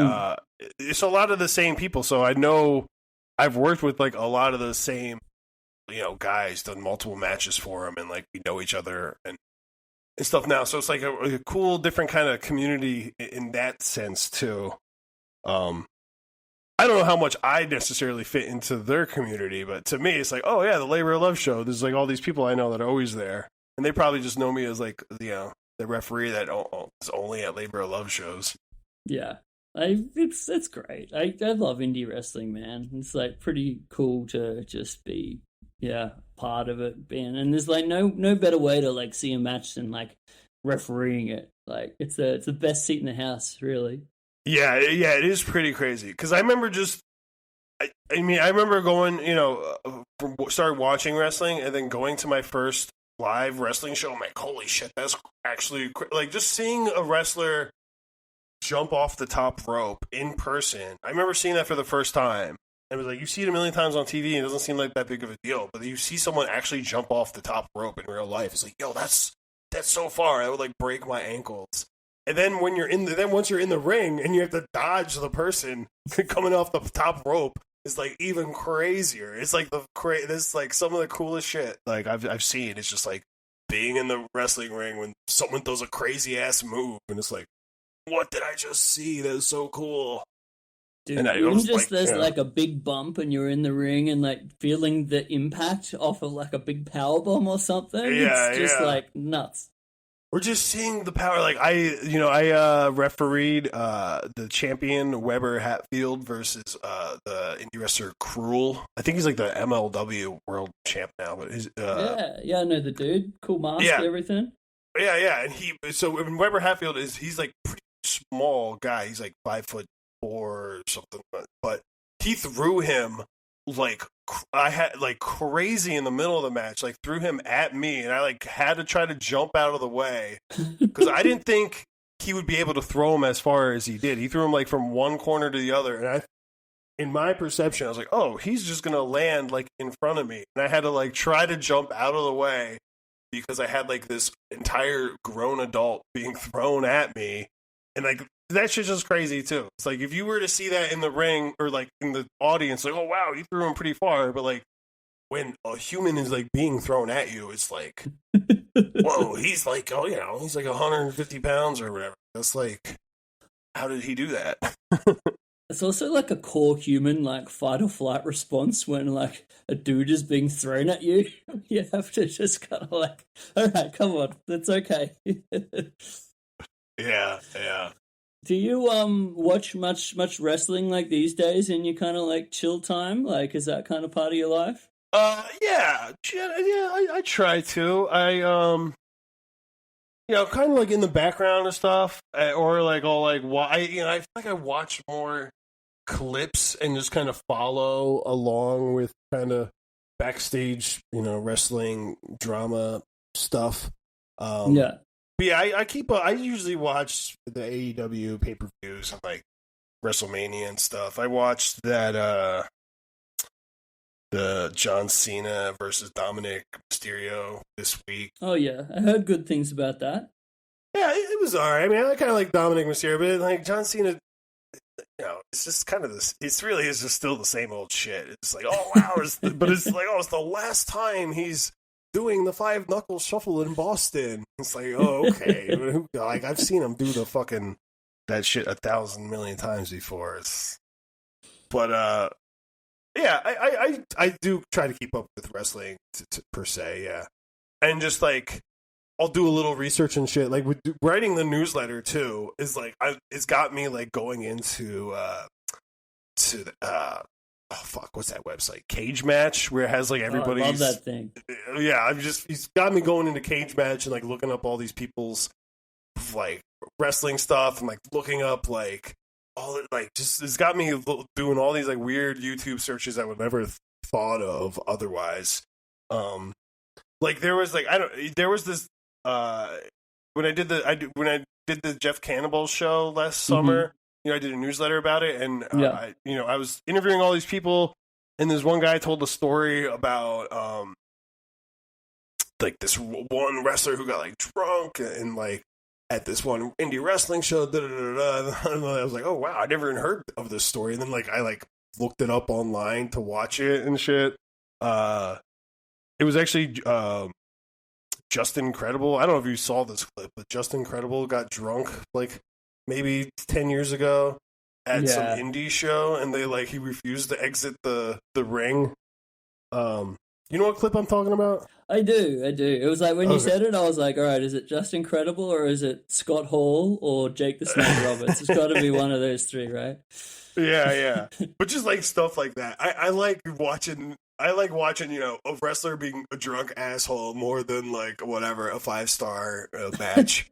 it's a lot of the same people. So I know I've worked with like a lot of the same guys, done multiple matches for them, and like we know each other and stuff now. So it's like a cool different kind of community in that sense too. I don't know how much I necessarily fit into their community, but to me, it's like, oh yeah, the Labor of Love show. There's like all these people I know that are always there, and they probably just know me as like the referee that is only at Labor of Love shows. Yeah, it's great. I love indie wrestling, man. It's like pretty cool to just be part of it, and there's like no better way to like see a match than like refereeing it. Like it's the best seat in the house, really. Yeah, it is pretty crazy. Because I remember I remember going, started watching wrestling and then going to my first live wrestling show. I'm like, holy shit, that's actually, like, just seeing a wrestler jump off the top rope in person. I remember seeing that for the first time. It was like, you see it a million times on TV and it doesn't seem like that big of a deal. But you see someone actually jump off the top rope in real life. It's like, yo, that's so far. I would, like, break my ankles. And then once you're in the ring and you have to dodge the person coming off the top rope, it's like even crazier. It's like this like some of the coolest shit like I've seen. It's just like being in the wrestling ring when someone does a crazy ass move, and it's like, what did I just see? That is so cool. Dude, even just there's like a big bump and you're in the ring and like feeling the impact off of like a big power bomb or something. Yeah, it's just like nuts. We're just seeing the power. Like I refereed the champion Weber Hatfield versus the indie wrestler Cruel. I think he's like the MLW world champ now. But he's I know the dude. Cool mask, everything. Yeah, and when Weber Hatfield he's like pretty small guy. He's like 5'4" or something, but he threw him like I had like crazy in the middle of the match, like threw him at me, and I like had to try to jump out of the way because I didn't think he would be able to throw him as far as he did. He threw him like from one corner to the other, and in my perception, I was like, oh, he's just gonna land like in front of me, and I had to like try to jump out of the way because I had like this entire grown adult being thrown at me, and like that shit's just crazy too. It's like if you were to see that in the ring or like in the audience, like, oh wow, you threw him pretty far, but like when a human is like being thrown at you, it's like, whoa, he's like, he's like 150 pounds or whatever. That's like, how did he do that? It's also like a core human like fight or flight response when like a dude is being thrown at you. You have to just kind of like, all right, come on, that's okay. Yeah. Do you watch much wrestling like these days in your kind of like chill time? Like, is that kind of part of your life? I try to. Kind of like in the background and stuff, or like all like why I feel like I watch more clips and just kind of follow along with kind of backstage, wrestling drama stuff. Yeah. But yeah, I usually watch the AEW pay per views and like WrestleMania and stuff. I watched that the John Cena versus Dominic Mysterio this week. Oh yeah, I heard good things about that. Yeah, it was alright. I mean, I kind of like Dominic Mysterio, but like John Cena, it's just kind of this. It really is just still the same old shit. It's like, oh wow, but it's like, oh, it's the last time he's doing the 5 knuckle shuffle in Boston. It's like, oh okay, like I've seen him do the fucking that shit 1,000 million times before. But yeah, I do try to keep up with wrestling per se, yeah, and just like I'll do a little research and shit. Like with writing the newsletter too is like it's got me like going into to the what's that website? Cage Match, where it has like everybody's. I love that thing. Yeah, he's got me going into Cage Match and like looking up all these people's like wrestling stuff and like looking up like all like just it's got me doing all these like weird YouTube searches I would never thought of otherwise. Like there was this when I did the Jeff Cannibal show last summer, I did a newsletter about it, and I was interviewing all these people, and there's one guy told a story about like this one wrestler who got like drunk and like at this one indie wrestling show. And I was like, oh wow, I never even heard of this story, and then like I like looked it up online to watch it and shit. It was actually Justin Incredible. I don't know if you saw this clip, but Justin Incredible got drunk like maybe 10 years ago at some indie show, and he refused to exit the ring. You know what clip I'm talking about? I do. It was like when you said it, I was like, all right, is it Just Incredible or is it Scott Hall or Jake the Snake Roberts? It's got to be one of those three, right? Yeah. But just like stuff like that. I like watching, a wrestler being a drunk asshole more than like whatever, a 5-star match.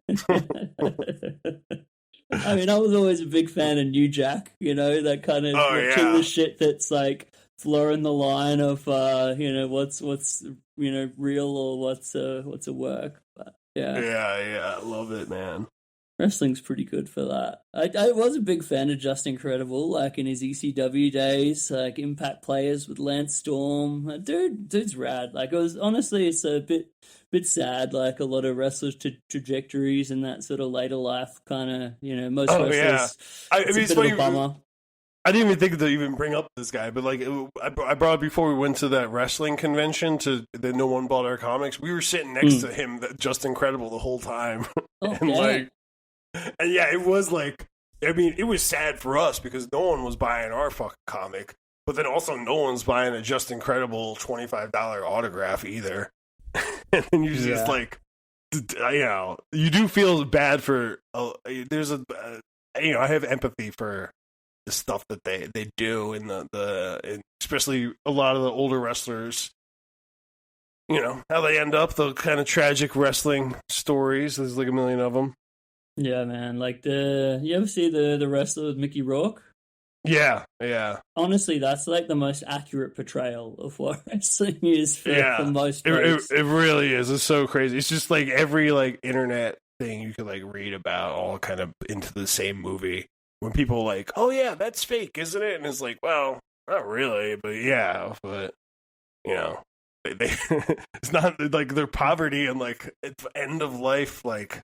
I mean, I was always a big fan of New Jack, that kind of killer shit that's like blurring the line of, what's real or what's a work. But, yeah. Yeah. Love it, man. Wrestling's pretty good for that. I was a big fan of Just Incredible, like in his ECW days, like Impact Players with Lance Storm. Dude's rad. Like it's a bit sad, like a lot of wrestlers' trajectories and that sort of later life kind of, most wrestlers. Yeah. It's a bit of a bummer. I didn't even think to even bring up this guy, but like I brought it before we went to that wrestling convention that no one bought our comics. We were sitting next to him, Just Incredible, the whole time, and yeah, it was like, I mean, it was sad for us because no one was buying our fucking comic, but then also no one's buying a Just Incredible $25 autograph either. And then you just like, you do feel bad for. I have empathy for the stuff that they do in and especially a lot of the older wrestlers. How they end up, the kind of tragic wrestling stories. There's like a million of them. Yeah, man. Like you ever see the wrestler with Mickey Rourke? Yeah. Honestly, that's like the most accurate portrayal of what wrestling is for most folks. It really is. It's so crazy. It's just like every like internet thing you could like read about all kind of into the same movie. When people like, oh yeah, that's fake, isn't it? And it's like, well, not really, but yeah, but they it's not like their poverty and like end of life, like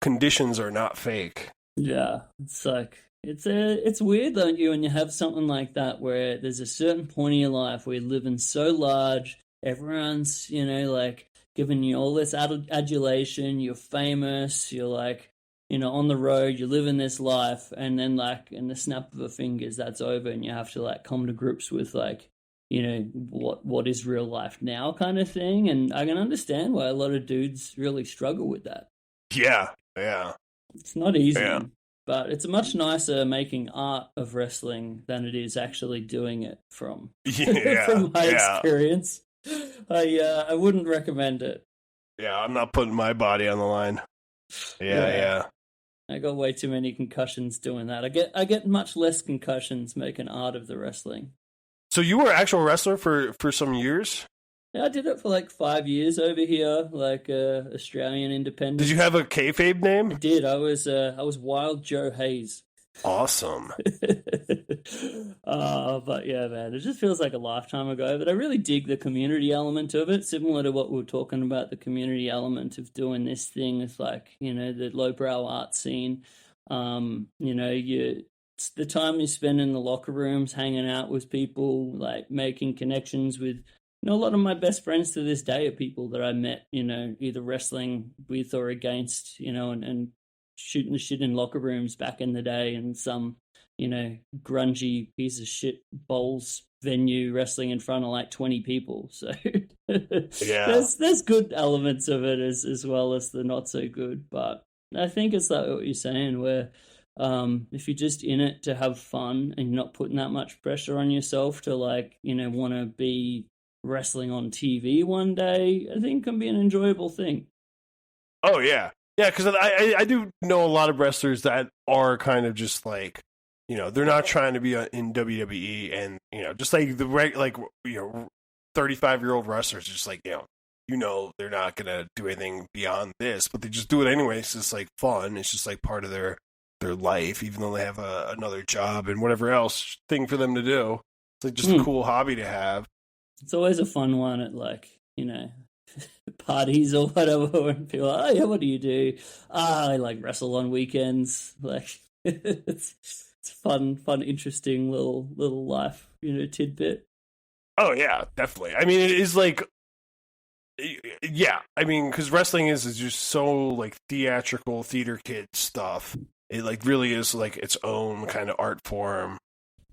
conditions are not fake. Yeah, it's like it's weird, don't you? When you have something like that where there's a certain point in your life where you're living so large, everyone's like giving you all this adulation, you're famous, you're like on the road, you're living this life, and then like in the snap of a fingers, that's over, and you have to like come to grips with like what is real life now kind of thing. And I can understand why a lot of dudes really struggle with that. Yeah. It's not easy, Yeah. but it's much nicer making art of wrestling than it is actually doing it from Yeah, from my yeah, experience. I wouldn't recommend it. yeah. I'm not putting my body on the line. Yeah, Yeah. yeah. I got way too many concussions doing that. I get much less concussions making art of the wrestling. So you were an actual wrestler for some years? Yeah, I did it for like 5 years over here, like Australian independent. Did you have a kayfabe I name? did. I was Wild Joe Hayes. Awesome. But yeah, man, it just feels like a lifetime ago. But I really dig the community element of it, similar to what we were talking about, the community element of doing this thing. It's like, the lowbrow art scene. It's the time you spend in the locker rooms, hanging out with people, like making connections with. A lot of my best friends to this day are people that I met, either wrestling with or against, and shooting the shit in locker rooms back in the day, and some, grungy piece of shit bowls venue wrestling in front of like 20 people. So Yeah. there's good elements of it as well as the not so good. But I think it's like what you're saying, where if you're just in it to have fun and you're not putting that much pressure on yourself to want to be wrestling on TV one day, I think can be an enjoyable thing. Oh yeah, yeah. Because I do know a lot of wrestlers that are kind of just like, they're not trying to be in WWE, and just like 35-year-old wrestlers, just like they're not gonna do anything beyond this, but they just do it anyway. It's just like fun. It's just like part of their life, even though they have another job and whatever else thing for them to do. It's like just a cool hobby to have. It's always a fun one at parties or whatever, when people are, oh yeah, what do you do? I like wrestle on weekends. Like it's fun, interesting little life, tidbit. Oh yeah, definitely. I mean, it is like, yeah. I mean, because wrestling is just so like theatrical theater kid stuff. It like really is like its own kind of art form.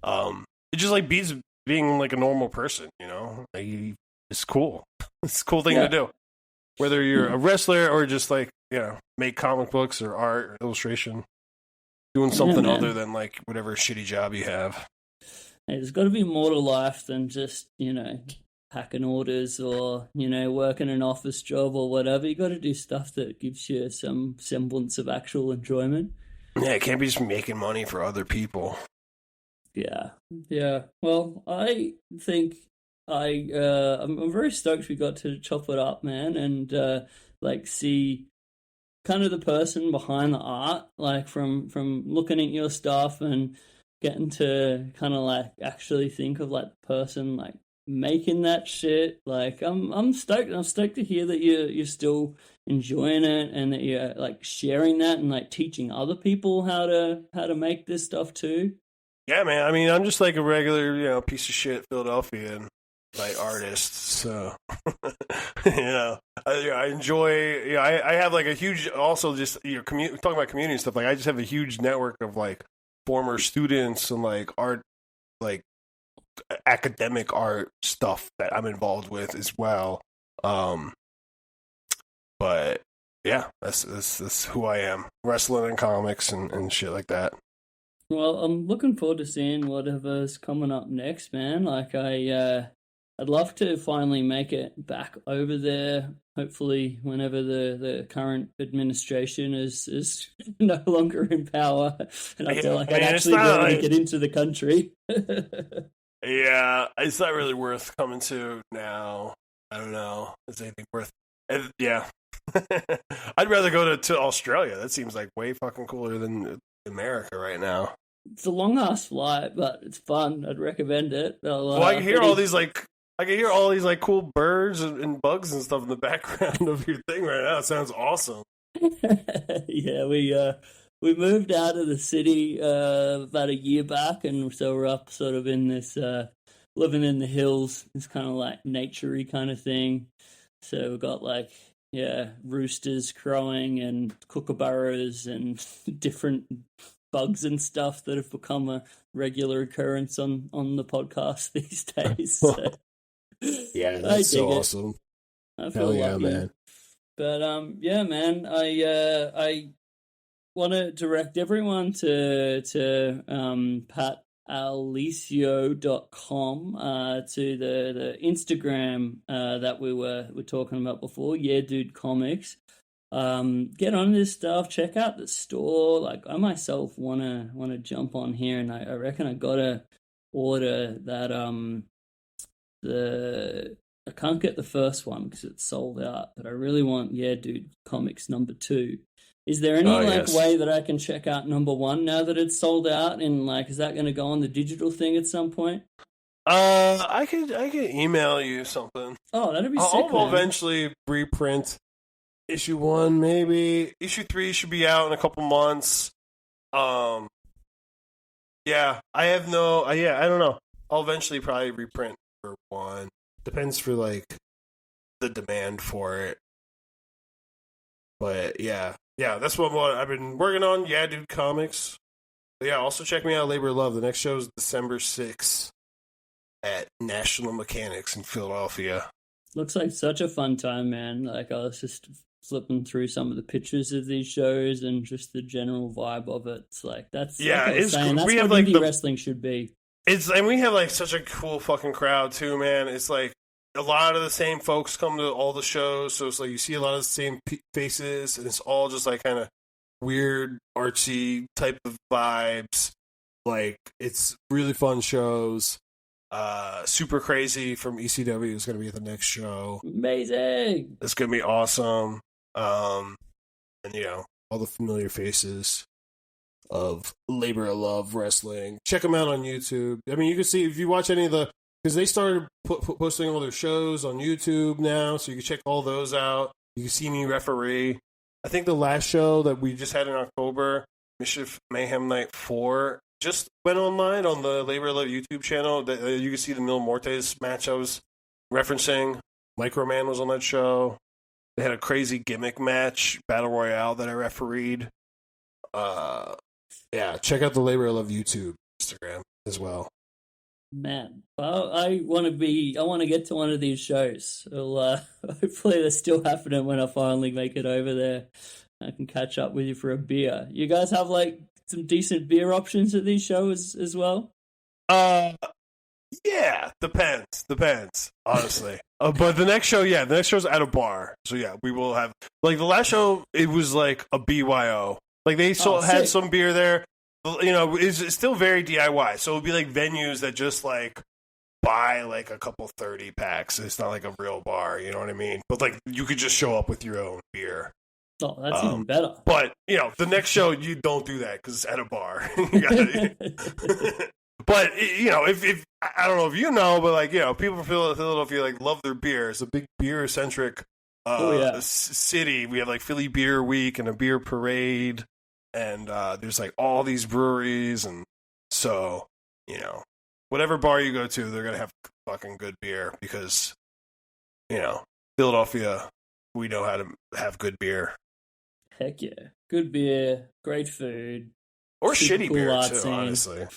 It just like beats being like a normal person, like, it's cool. It's a cool thing to do, whether you're a wrestler or just like make comic books or art or illustration, doing something other than like whatever shitty job you have. Hey, there's got to be more to life than just packing orders or working an office job or whatever. You got to do stuff that gives you some semblance of actual enjoyment. Yeah, it can't be just making money for other people. Yeah. Well, I think I'm very stoked we got to chop it up, man, and see kind of the person behind the art, like from looking at your stuff and getting to kind of like actually think of like the person like making that shit. Like I'm stoked. I'm stoked to hear that you're still enjoying it and that you're like sharing that and like teaching other people how to make this stuff too. Yeah, man. I mean, I'm just like a regular, piece of shit Philadelphian, like artist. So, I enjoy. I have like a huge, also just talking about community and stuff. Like, I just have a huge network of like former students and like art, like academic art stuff that I'm involved with as well. But yeah, that's who I am. Wrestling and comics and shit like that. Well, I'm looking forward to seeing whatever's coming up next, man. Like I'd love to finally make it back over there. Hopefully, whenever the current administration is no longer in power, and I feel like I'd actually be able to get into the country. Yeah, it's not really worth coming to now. I don't know. Is anything worth? Yeah, I'd rather go to Australia. That seems like way fucking cooler than America right now. It's a long ass flight, but it's fun. I'd recommend it. Well, I can hear all these like cool birds and bugs and stuff in the background of your thing right now. It sounds awesome. Yeah, we moved out of the city about a year back, and so we're up sort of in this living in the hills. It's kind of like naturey kind of thing. So we've got like roosters crowing and kookaburras and different bugs and stuff that have become a regular occurrence on the podcast these days. So, yeah, that's so awesome. I feel lucky. Man. But yeah, man, I want to direct everyone to Aulisio.com to the Instagram that we were talking about before, Yeah Dude Comics. Get on this stuff, check out the store. Like, I myself wanna jump on here, and I reckon I gotta order that I can't get the first one because it's sold out, but I really want Yeah Dude Comics #2. Is there any way that I can check out #1 now that it's sold out? And like, is that going to go on the digital thing at some point? I could email you something. Oh, that'd be sick. I'll eventually reprint issue 1, maybe. Issue 3 should be out in a couple months. Yeah, I have I don't know. I'll eventually probably reprint for 1. Depends for like the demand for it. But yeah, that's what I've been working on. Yeah, Dude Comics. But yeah, also check me out, Labor of Love. The next show is December 6th at National Mechanics in Philadelphia. Looks like such a fun time, man. Like, I was just flipping through some of the pictures of these shows and just the general vibe of it. It's like, that's it's saying, that's we what have like indie wrestling should be. And we have like such a cool fucking crowd too, man. It's like a lot of the same folks come to all the shows, so it's like you see a lot of the same faces, and it's all just like kind of weird, artsy type of vibes. Like, it's really fun shows. Super Crazy from ECW is going to be at the next show. Amazing! It's going to be awesome. And all the familiar faces of Labor of Love Wrestling. Check them out on YouTube. I mean, you can see if you watch any of the, because they started posting all their shows on YouTube now, so you can check all those out. You can see me referee. I think the last show that we just had in October, Mischief Mayhem Night 4, just went online on the Labor of Love YouTube channel. You can see the Mil Mortes match I was referencing. Microman was on that show. They had a crazy gimmick match, Battle Royale, that I refereed. Yeah, check out the Labor of Love YouTube, Instagram as well. Man, well, I want to get to one of these shows. Hopefully they're still happening when I finally make it over there. I can catch up with you for a beer. You guys have like some decent beer options at these shows as well? Yeah, depends, honestly. But the next show's at a bar. So yeah, we will have, like, the last show, it was like a BYO. Like, they had some beer there. You know, it's still very DIY. So it would be like venues that just like buy like a couple 30 packs. It's not like a real bar, you know what I mean? But like, you could just show up with your own beer. Oh, that's even better. But, you know, the next show, you don't do that because it's at a bar. But, you know, if I don't know if you know, but like, you know, people from Philadelphia like love their beer. It's a big beer centric city. We have like Philly Beer Week and a beer parade. And there's like all these breweries, and so, you know, whatever bar you go to, they're gonna have fucking good beer because, you know, Philadelphia, we know how to have good beer. Heck yeah, good beer, great food, or shitty cool beer too, scene. honestly.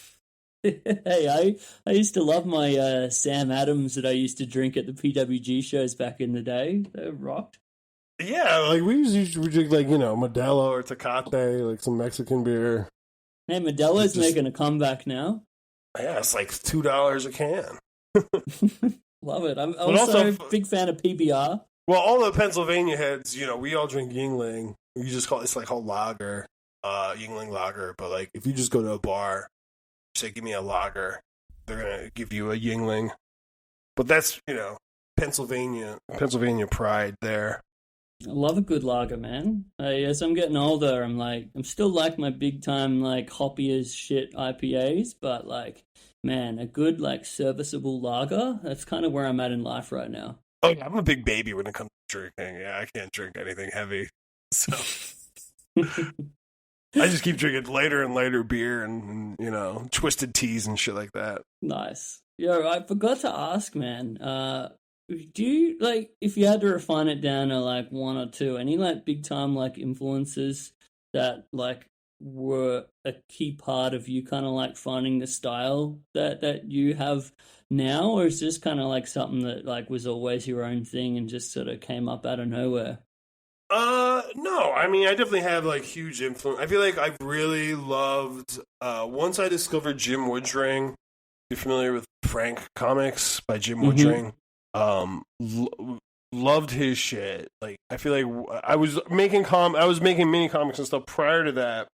Hey, I used to love my Sam Adams that I used to drink at the PWG shows back in the day. They rocked. Yeah, like we usually drink like, you know, Modelo or Tecate, like some Mexican beer. Hey, Modelo's making a comeback now. Yeah, it's like $2 a can. Love it. I'm also a big fan of PBR. Well, all the Pennsylvania heads, you know, we all drink Yingling. We just call it's like called lager, Yingling lager. But like, if you just go to a bar, say, give me a lager, they're gonna give you a Yingling. But that's, you know, Pennsylvania pride there. I love a good lager, man. As I'm getting older, I'm still like my big time, like, hoppy as shit IPAs, but like, man, a good, like, serviceable lager, that's kind of where I'm at in life right now. Oh yeah, I'm a big baby when it comes to drinking. Yeah, I can't drink anything heavy. So I just keep drinking lighter and lighter beer and, you know, twisted teas and shit like that. Nice. Yo, I forgot to ask, man, do you, like, if you had to refine it down to, like, one or two, any, like, big-time, like, influences that, like, were a key part of you kind of, like, finding the style that you have now, or is this kind of, like, something that, like, was always your own thing and just sort of came up out of nowhere? No. I mean, I definitely have like huge influence. I feel like I've really loved. Once I discovered Jim Woodring. You familiar with Frank Comics by Jim Woodring? Loved his shit. Like, I feel like I was making mini comics and stuff prior to that.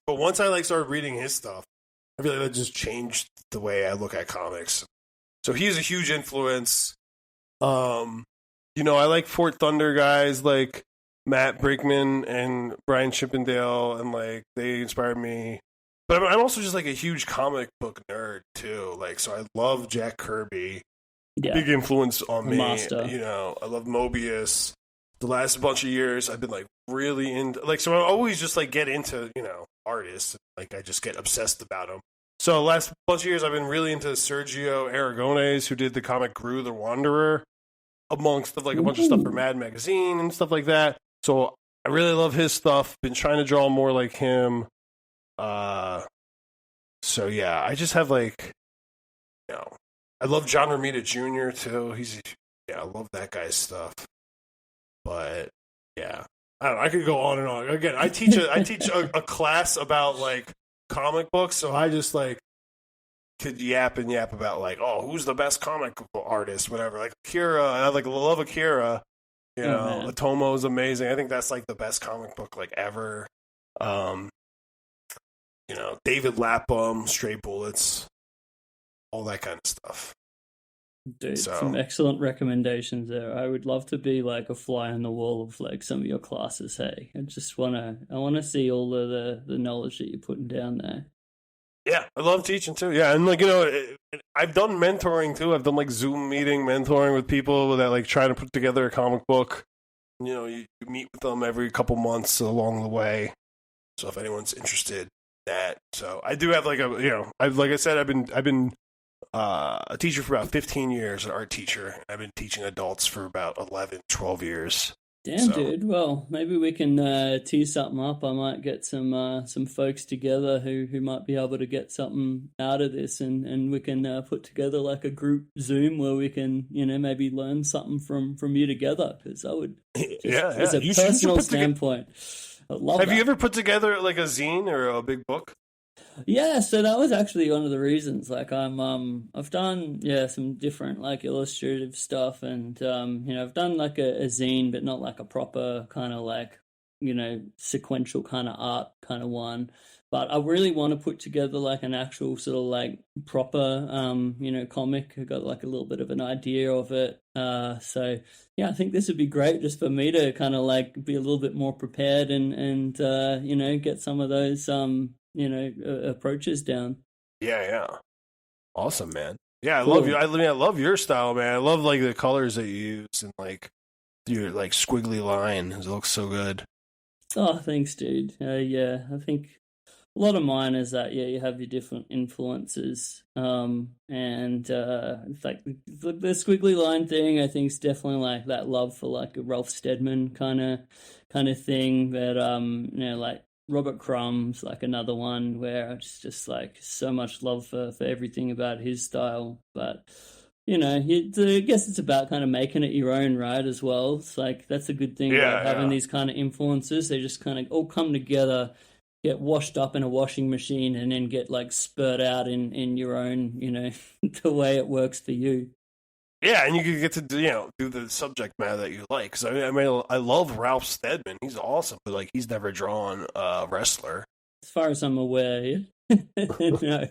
But once I like started reading his stuff, I feel like that just changed the way I look at comics. So he's a huge influence. I like Fort Thunder guys like Matt Brickman and Brian Chippendale, and like they inspired me. But I'm also just like a huge comic book nerd too. Like, so I love Jack Kirby. Yeah. Big influence on me. Master. I love Mobius. The last bunch of years, I've been like really into like. So I always just like get into artists. Like I just get obsessed about them. So the last bunch of years, I've been really into Sergio Aragones, who did the comic Gru the Wanderer, amongst like a bunch of stuff for Mad Magazine and stuff like that. So I really love his stuff. Been trying to draw more like him. So yeah, I just have like, I love John Romita Jr. too. I love that guy's stuff. But yeah, I don't know. I could go on and on. Again, I teach a class about like comic books, so I just like could yap about like, oh, who's the best comic artist, whatever. Like Akira, I like love Akira. Otomo is amazing. I think that's like the best comic book like ever. David Lapham, Stray Bullets, all that kind of stuff. Dude, some excellent recommendations there. I would love to be like a fly on the wall of like some of your classes. Hey, I want to see all of the knowledge that you're putting down there. Yeah, I love teaching too. Yeah, and like I've done mentoring too. I've done like Zoom meeting mentoring with people that like try to put together a comic book. You meet with them every couple months along the way. So if anyone's interested in that, so I do have like like I said, I've been a teacher for about 15 years, an art teacher. I've been teaching adults for about 11, 12 years. Damn, dude. Well, maybe we can tee something up. I might get some folks together who might be able to get something out of this, and we can put together like a group Zoom where we can, maybe learn something from you together. Because I would, as a personal standpoint, I love that. Have you ever put together like a zine or a big book? Yeah, so that was actually one of the reasons. Like I've done some different like illustrative stuff, and I've done like a zine, but not like a proper kind of like sequential kind of art kind of one. But I really want to put together like an actual sort of like proper comic. I got like a little bit of an idea of it. So yeah, I think this would be great just for me to kind of like be a little bit more prepared and get some of those approaches down. Yeah. Awesome, man. Yeah, I love you. I love your style, man. I love like the colors that you use and like your like squiggly line. It looks so good. Oh, thanks, dude. Yeah, I think a lot of mine is that you have your different influences, and it's like the squiggly line thing. I think is definitely like that love for like a Ralph Steadman kind of thing. That like Robert Crumb's like another one where it's just like so much love for everything about his style. But I guess it's about kind of making it your own, right? As well, it's like that's a good thing about having these kind of influences. They just kind of all come together, get washed up in a washing machine, and then get like spurt out in your own, the way it works for you. Yeah, and you can get to do the subject matter that you like. Because I love Ralph Steadman. He's awesome, but like he's never drawn a wrestler, as far as I'm aware. No,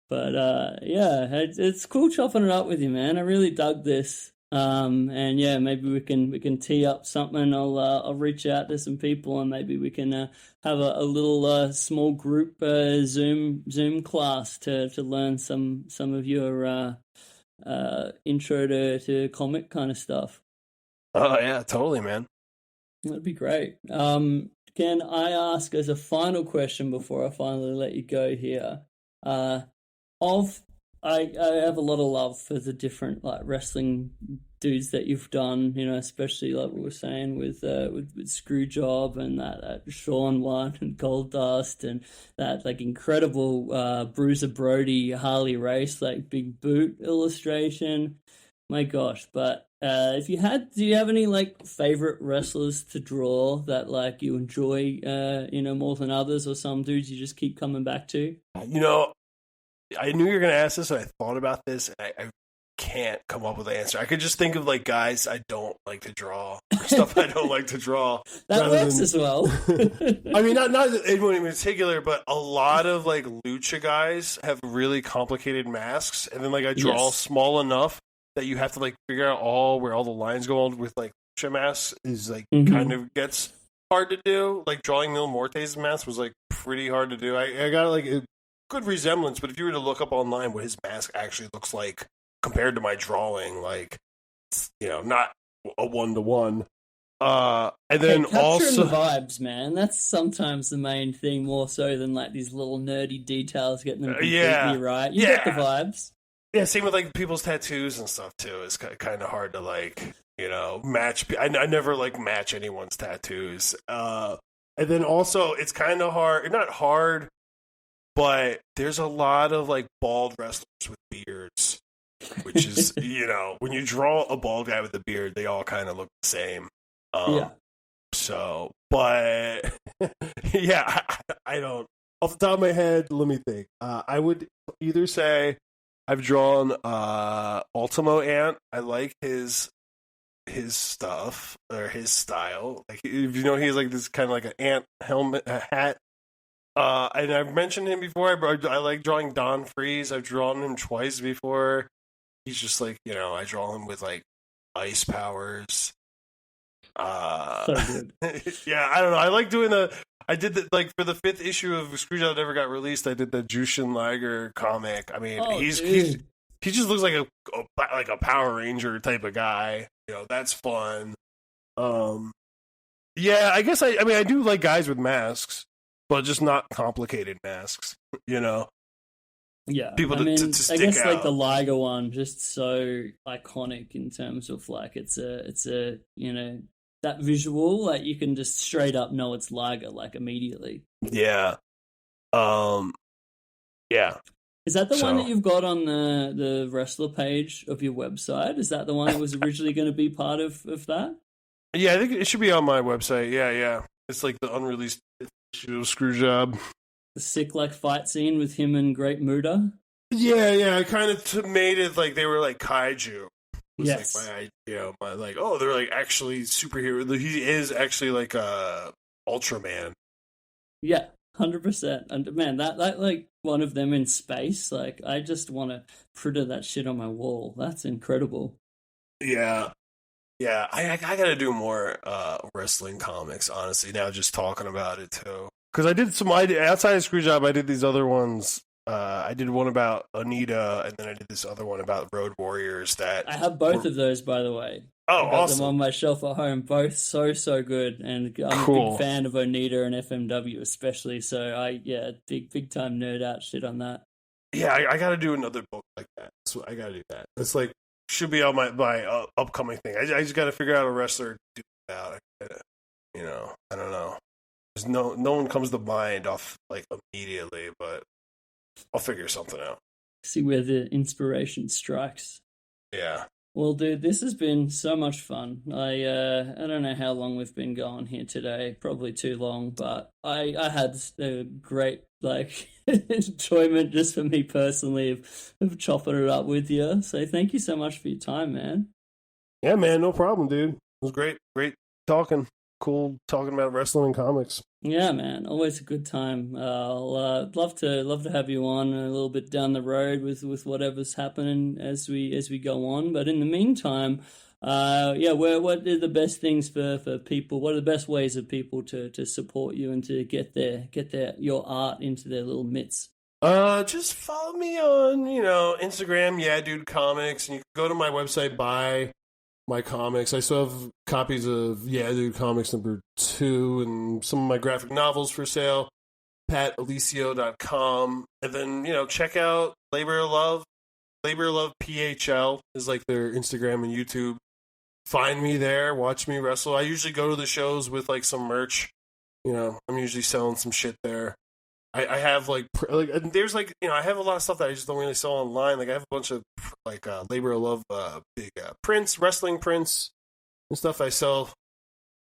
but it's cool chopping it up with you, man. I really dug this. And yeah, maybe we can tee up something. I'll reach out to some people, and maybe we can have a little small group Zoom class to learn some of your intro to comic kind of stuff. Oh yeah, totally, man. That'd be great. Can I ask as a final question before I finally let you go here? I have a lot of love for the different like wrestling dudes that you've done, especially like we were saying with Screwjob and that Sean one and Goldust and that like incredible Bruiser Brody Harley Race like big boot illustration. My gosh, but if you had, do you have any like favorite wrestlers to draw that like you enjoy, more than others, or some dudes you just keep coming back to? You know, I knew you were going to ask this, and I thought about this, and I can't come up with an answer. I could just think of like guys I don't like to draw, or stuff I don't like to draw. That works as well. I mean, not anyone in particular, but a lot of like lucha guys have really complicated masks, and then like I draw small enough that you have to like figure out where all the lines go on with like lucha masks is like kind of gets hard to do. Like drawing Mil Morte's mask was like pretty hard to do. I got like a good resemblance, but if you were to look up online what his mask actually looks like compared to my drawing, like, not a 1-to-1. And then capturing the vibes, man. That's sometimes the main thing, more so than like these little nerdy details, getting them completely right. You get the vibes. Yeah, same with like people's tattoos and stuff too. It's kind of hard to like, match. I never like match anyone's tattoos. And then also it's kind of hard, not hard, but there's a lot of like bald wrestlers with beards, which is, when you draw a bald guy with a beard, they all kind of look the same. So, but yeah, I don't, off the top of my head, let me think. I would either say I've drawn Ultimo Ant. I like his stuff or his style. Like, if he's like this kind of like an ant helmet, a hat. And I've mentioned him before. I like drawing Don Freeze. I've drawn him twice before. He's just like, I draw him with like ice powers. So good. Yeah, I don't know. I like doing I did the, like, for the 5th issue of Screwjob that never got released, I did the Jushin Liger comic. I mean, he just looks like a Power Ranger type of guy. That's fun. Yeah, I guess I do like guys with masks, but just not complicated masks, Yeah, people to stick I guess out. like the Liger one, just so iconic in terms of like it's a that visual, like you can just straight up know it's Liger like immediately. Yeah. Yeah. Is that the one that you've got on the wrestler page of your website? Is that the one that was originally going to be part of that? Yeah, I think it should be on my website. Yeah. It's like the unreleased issue of Screwjob. The sick like fight scene with him and Great Muta. Yeah. I kind of made it like they were like kaiju. Yes. Like my like, oh, they're like actually superhero. He is actually like a Ultraman. Yeah, 100%. And man, that like one of them in space. Like, I just want to print that shit on my wall. That's incredible. Yeah. I gotta do more wrestling comics. Honestly, now just talking about it too. Because I did outside of Screwjob. I did these other ones. I did one about Onita, and then I did this other one about Road Warriors. That I have both of those, by the way. Oh, I got awesome! them on my shelf at home. Both so good, and I'm a big fan of Onita and FMW especially. So big time nerd out shit on that. Yeah, I got to do another book like that. So I got to do that. It's like should be on my upcoming thing. I just got to figure out a wrestler to do that. I don't know. There's no one comes to mind off like immediately, but I'll figure something out. See where the inspiration strikes. Yeah. Well, dude, this has been so much fun. I don't know how long we've been going here today. Probably too long, but I had a great enjoyment just for me personally of chopping it up with you. So thank you so much for your time, man. Yeah, man, no problem, dude. It was great talking. Cool talking about wrestling and comics. Yeah, man, always a good time. I'll love to have you on a little bit down the road with whatever's happening as we go on. But in the meantime, what are the best things for people? What are the best ways of people to support you and to get your art into their little mitts? Just follow me on Instagram, Yeah Dude Comics, and you can go to my website, buy my comics. I still have copies of Yeah Dude Comics #2 and some of my graphic novels for sale. Aulisio.com. And then, check out Labor of Love. Labor of Love PHL is like their Instagram and YouTube. Find me there, watch me wrestle. I usually go to the shows with like some merch. I'm usually selling some shit there. I have like and there's like I have a lot of stuff that I just don't really sell online. Like I have a bunch of like labor of love, big prints, wrestling prints, and stuff I sell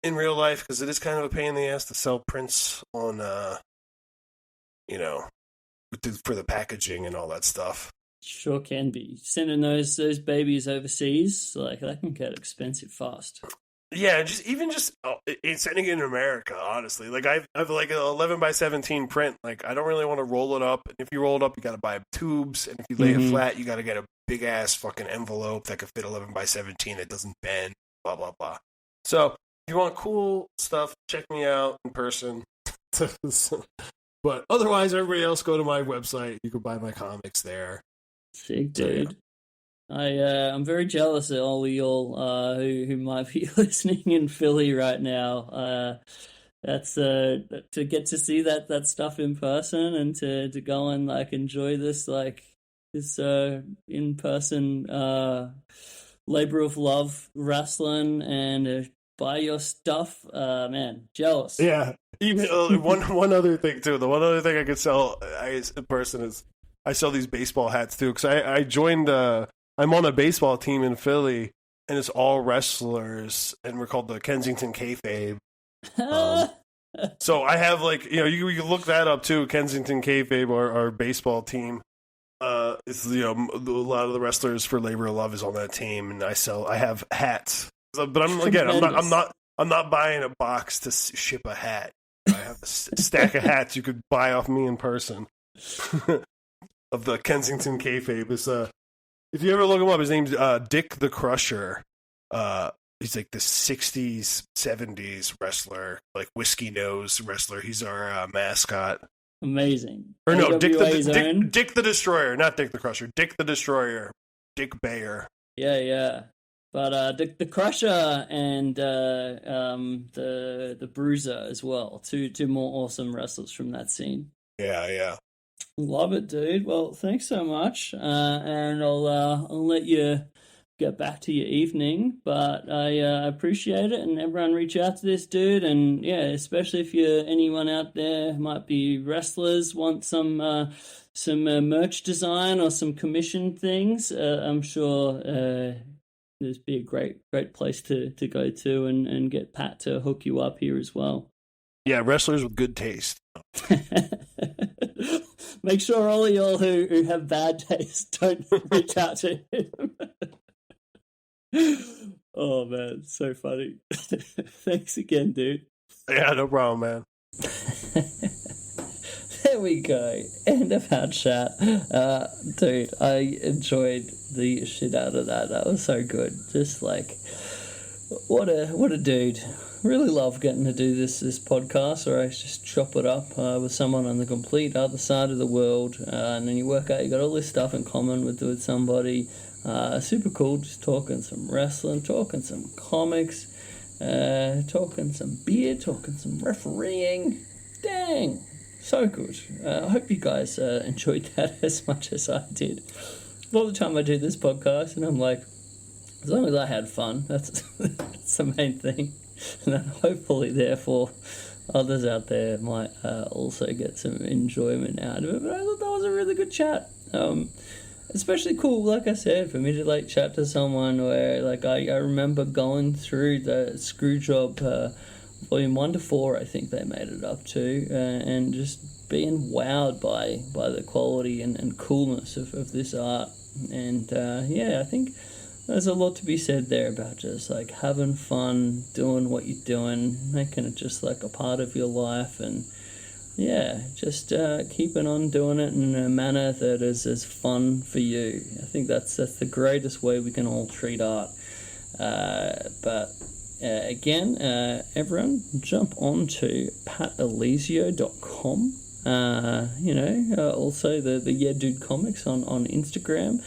in real life because it is kind of a pain in the ass to sell prints on for the packaging and all that stuff. Sure can be. Sending those babies overseas, like that can get expensive fast. Yeah, it's sending it in America, honestly. Like I've like an 11x17 print. Like I don't really want to roll it up. And if you roll it up, you got to buy tubes. And if you lay it flat, you got to get a big ass fucking envelope that could fit 11x17. It doesn't bend. Blah blah blah. So if you want cool stuff, check me out in person. But otherwise, everybody else go to my website. You can buy my comics there. Sick, dude. I'm very jealous of all of y'all who might be listening in Philly right now. That's to get to see that stuff in person and to go and like enjoy this in person labor of love wrestling and buy your stuff. Man, jealous. Yeah. Even one other thing too. The one other thing I could sell in person is I sell these baseball hats too because I joined. I'm on a baseball team in Philly, and it's all wrestlers, and we're called the Kensington Kayfabe. So I have like you can look that up too. Kensington Kayfabe, our baseball team. It's a lot of the wrestlers for Labor of Love is on that team, and I have hats. But I'm not buying a box to ship a hat. I have a stack of hats you could buy off me in person. Of the Kensington Kayfabe is if you ever look him up, his name's Dick the Crusher. He's like the 60s, 70s wrestler, like whiskey nose wrestler. He's our mascot. Amazing. Or no, Dick the Destroyer, not Dick the Crusher. Dick the Destroyer, Dick Bayer. Yeah. But Dick the Crusher and the Bruiser as well. Two more awesome wrestlers from that scene. Yeah. Love it, dude. Well, thanks so much, and I'll let you get back to your evening. But I appreciate it, and everyone reach out to this dude, and yeah, especially if you're anyone out there might be wrestlers, want some merch design or some commission things. I'm sure this be a great place to go to and get Pat to hook you up here as well. Yeah, wrestlers with good taste. Make sure all of y'all who have bad taste don't reach out to him. Oh man, so funny. Thanks again, dude. Yeah, no problem, man. There we go. End of our chat. Dude, I enjoyed the shit out of that. That was so good. Just like, what a dude. Really love getting to do this podcast, or I just chop it up with someone on the complete other side of the world, and then you work out you got all this stuff in common with somebody. Super cool, just talking some wrestling, talking some comics, talking some beer, talking some refereeing. Dang, so good. I hope you guys enjoyed that as much as I did. All the time I do this podcast, and I'm like, as long as I had fun, that's the main thing. And then hopefully, therefore, others out there might also get some enjoyment out of it. But I thought that was a really good chat. Especially cool, like I said, for me to like chat to someone where like I remember going through the Screwjob volume 1 to 4, I think they made it up to, and just being wowed by the quality and coolness of this art. And I think there's a lot to be said there about just like having fun, doing what you're doing, making it just like a part of your life, and just keeping on doing it in a manner that is fun for you. I think that's the greatest way we can all treat art. But again, everyone jump on to patalisio.com. Also the Yeah Dude Comics on Instagram.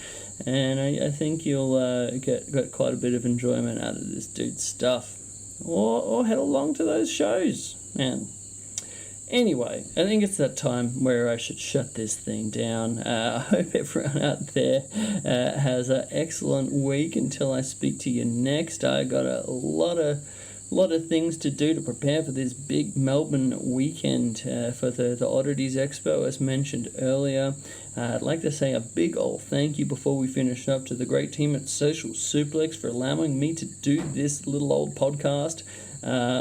And I think you'll get quite a bit of enjoyment out of this dude's stuff. Or head along to those shows, man. Anyway, I think it's that time where I should shut this thing down. I hope everyone out there has an excellent week until I speak to you next. I got a lot lot of things to do to prepare for this big Melbourne weekend for the Oddities Expo, as mentioned earlier. I'd like to say a big old thank you before we finish up to the great team at Social Suplex for allowing me to do this little old podcast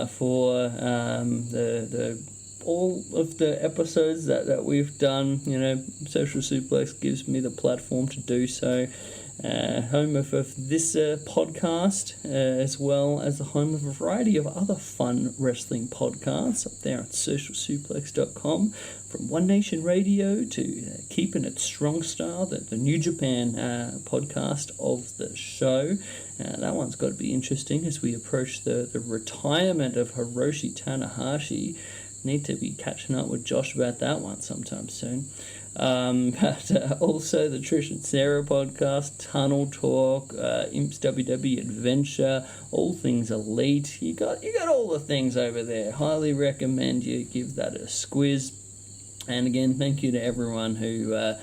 for the all of the episodes that we've done. You know, Social Suplex gives me the platform to do so. Home of this podcast, as well as the home of a variety of other fun wrestling podcasts up there at socialsuplex.com, from One Nation Radio to Keeping It Strong Style, the New Japan podcast of the show. That one's got to be interesting as we approach the retirement of Hiroshi Tanahashi. Need to be catching up with Josh about that one sometime soon. But also the Trish and Sarah podcast, Tunnel Talk, Imps WW Adventure, all things elite. You got all the things over there. Highly recommend you give that a squiz. And again, thank you to everyone who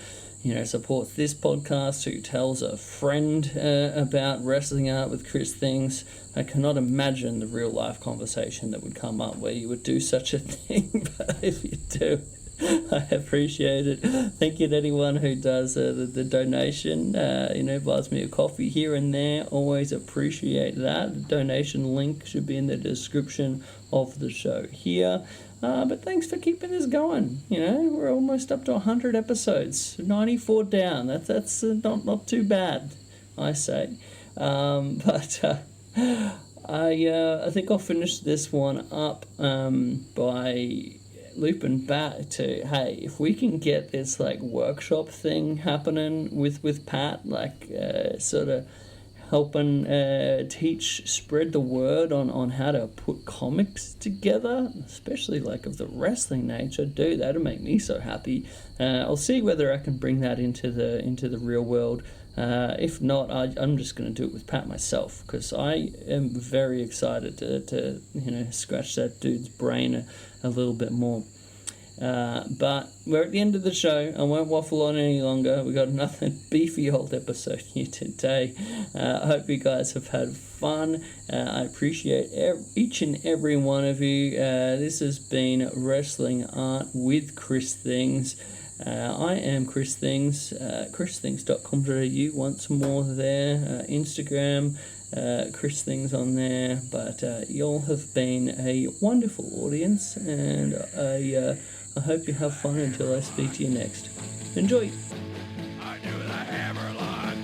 supports this podcast, who tells a friend about Wrestling Art with Chris Things. I cannot imagine the real life conversation that would come up where you would do such a thing, but if you do, I appreciate it. Thank you to anyone who does the donation, buys me a coffee here and there. Always appreciate that. The donation link should be in the description of the show here. But thanks for keeping this going. You know, we're almost up to 100 episodes, 94 down. That's not too bad, I say. I think I'll finish this one up by looping back to, hey, if we can get this workshop thing happening with Pat, sort of helping spread the word on how to put comics together, especially of the wrestling nature. Dude, that'll make me so happy. I'll see whether I can bring that into the real world. If not, I'm just going to do it with Pat myself, because I am very excited to scratch that dude's brain a little bit more. But we're at the end of the show. I won't waffle on any longer. We got another beefy old episode here today. I hope you guys have had fun. I appreciate each and every one of you. This has been Wrestling Art with Chris Things. I am Chris Things, christhings.com.au, once more there, Instagram, Chris Things on there, but y'all have been a wonderful audience, and I hope you have fun until I speak to you next. Enjoy! I do the hammerlock.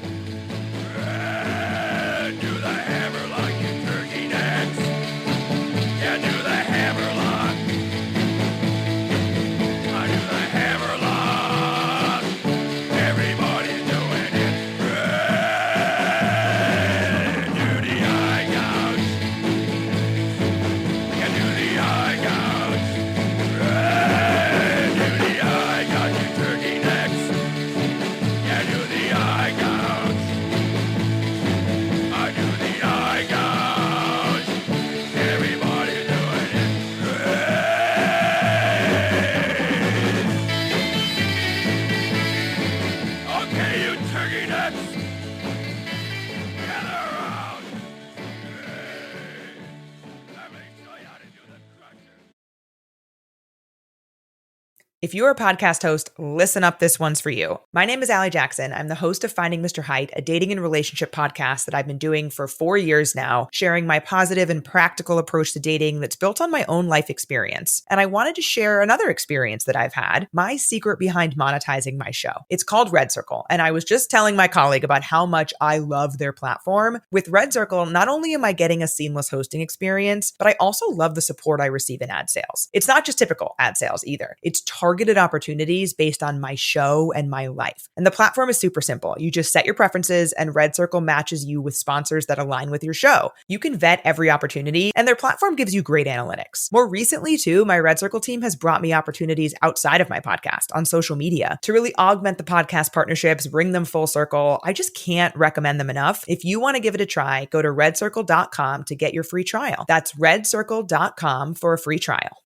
Do the hammerlock, you turkey necks. Yeah, do the hammerlock. I do the hammerlock. Everybody's doing it. Do the eye gouge. Yeah, do the eye gouge. Do the eye gouge, you turkey necks. Yeah, do the eye gouge. I do the eye gouge. Everybody's doing it. Okay, you turkey nuts. Gather around. Let me show you how to do the crusher. If you're a podcast host, listen up, this one's for you. My name is Allie Jackson. I'm the host of Finding Mr. Height, a dating and relationship podcast that I've been doing for 4 years now, sharing my positive and practical approach to dating that's built on my own life experience. And I wanted to share another experience that I've had, my secret behind monetizing my show. It's called Red Circle, and I was just telling my colleague about how much I love their platform. With Red Circle, not only am I getting a seamless hosting experience, but I also love the support I receive in ad sales. It's not just typical ad sales either. It's targeted opportunities based on my show and my life. And the platform is super simple. You just set your preferences, and Red Circle matches you with sponsors that align with your show. You can vet every opportunity, and their platform gives you great analytics. More recently, too, my Red Circle team has brought me opportunities outside of my podcast on social media to really augment the podcast partnerships, bring them full circle. I just can't recommend them enough. If you want to give it a try, go to redcircle.com to get your free trial. That's redcircle.com for a free trial.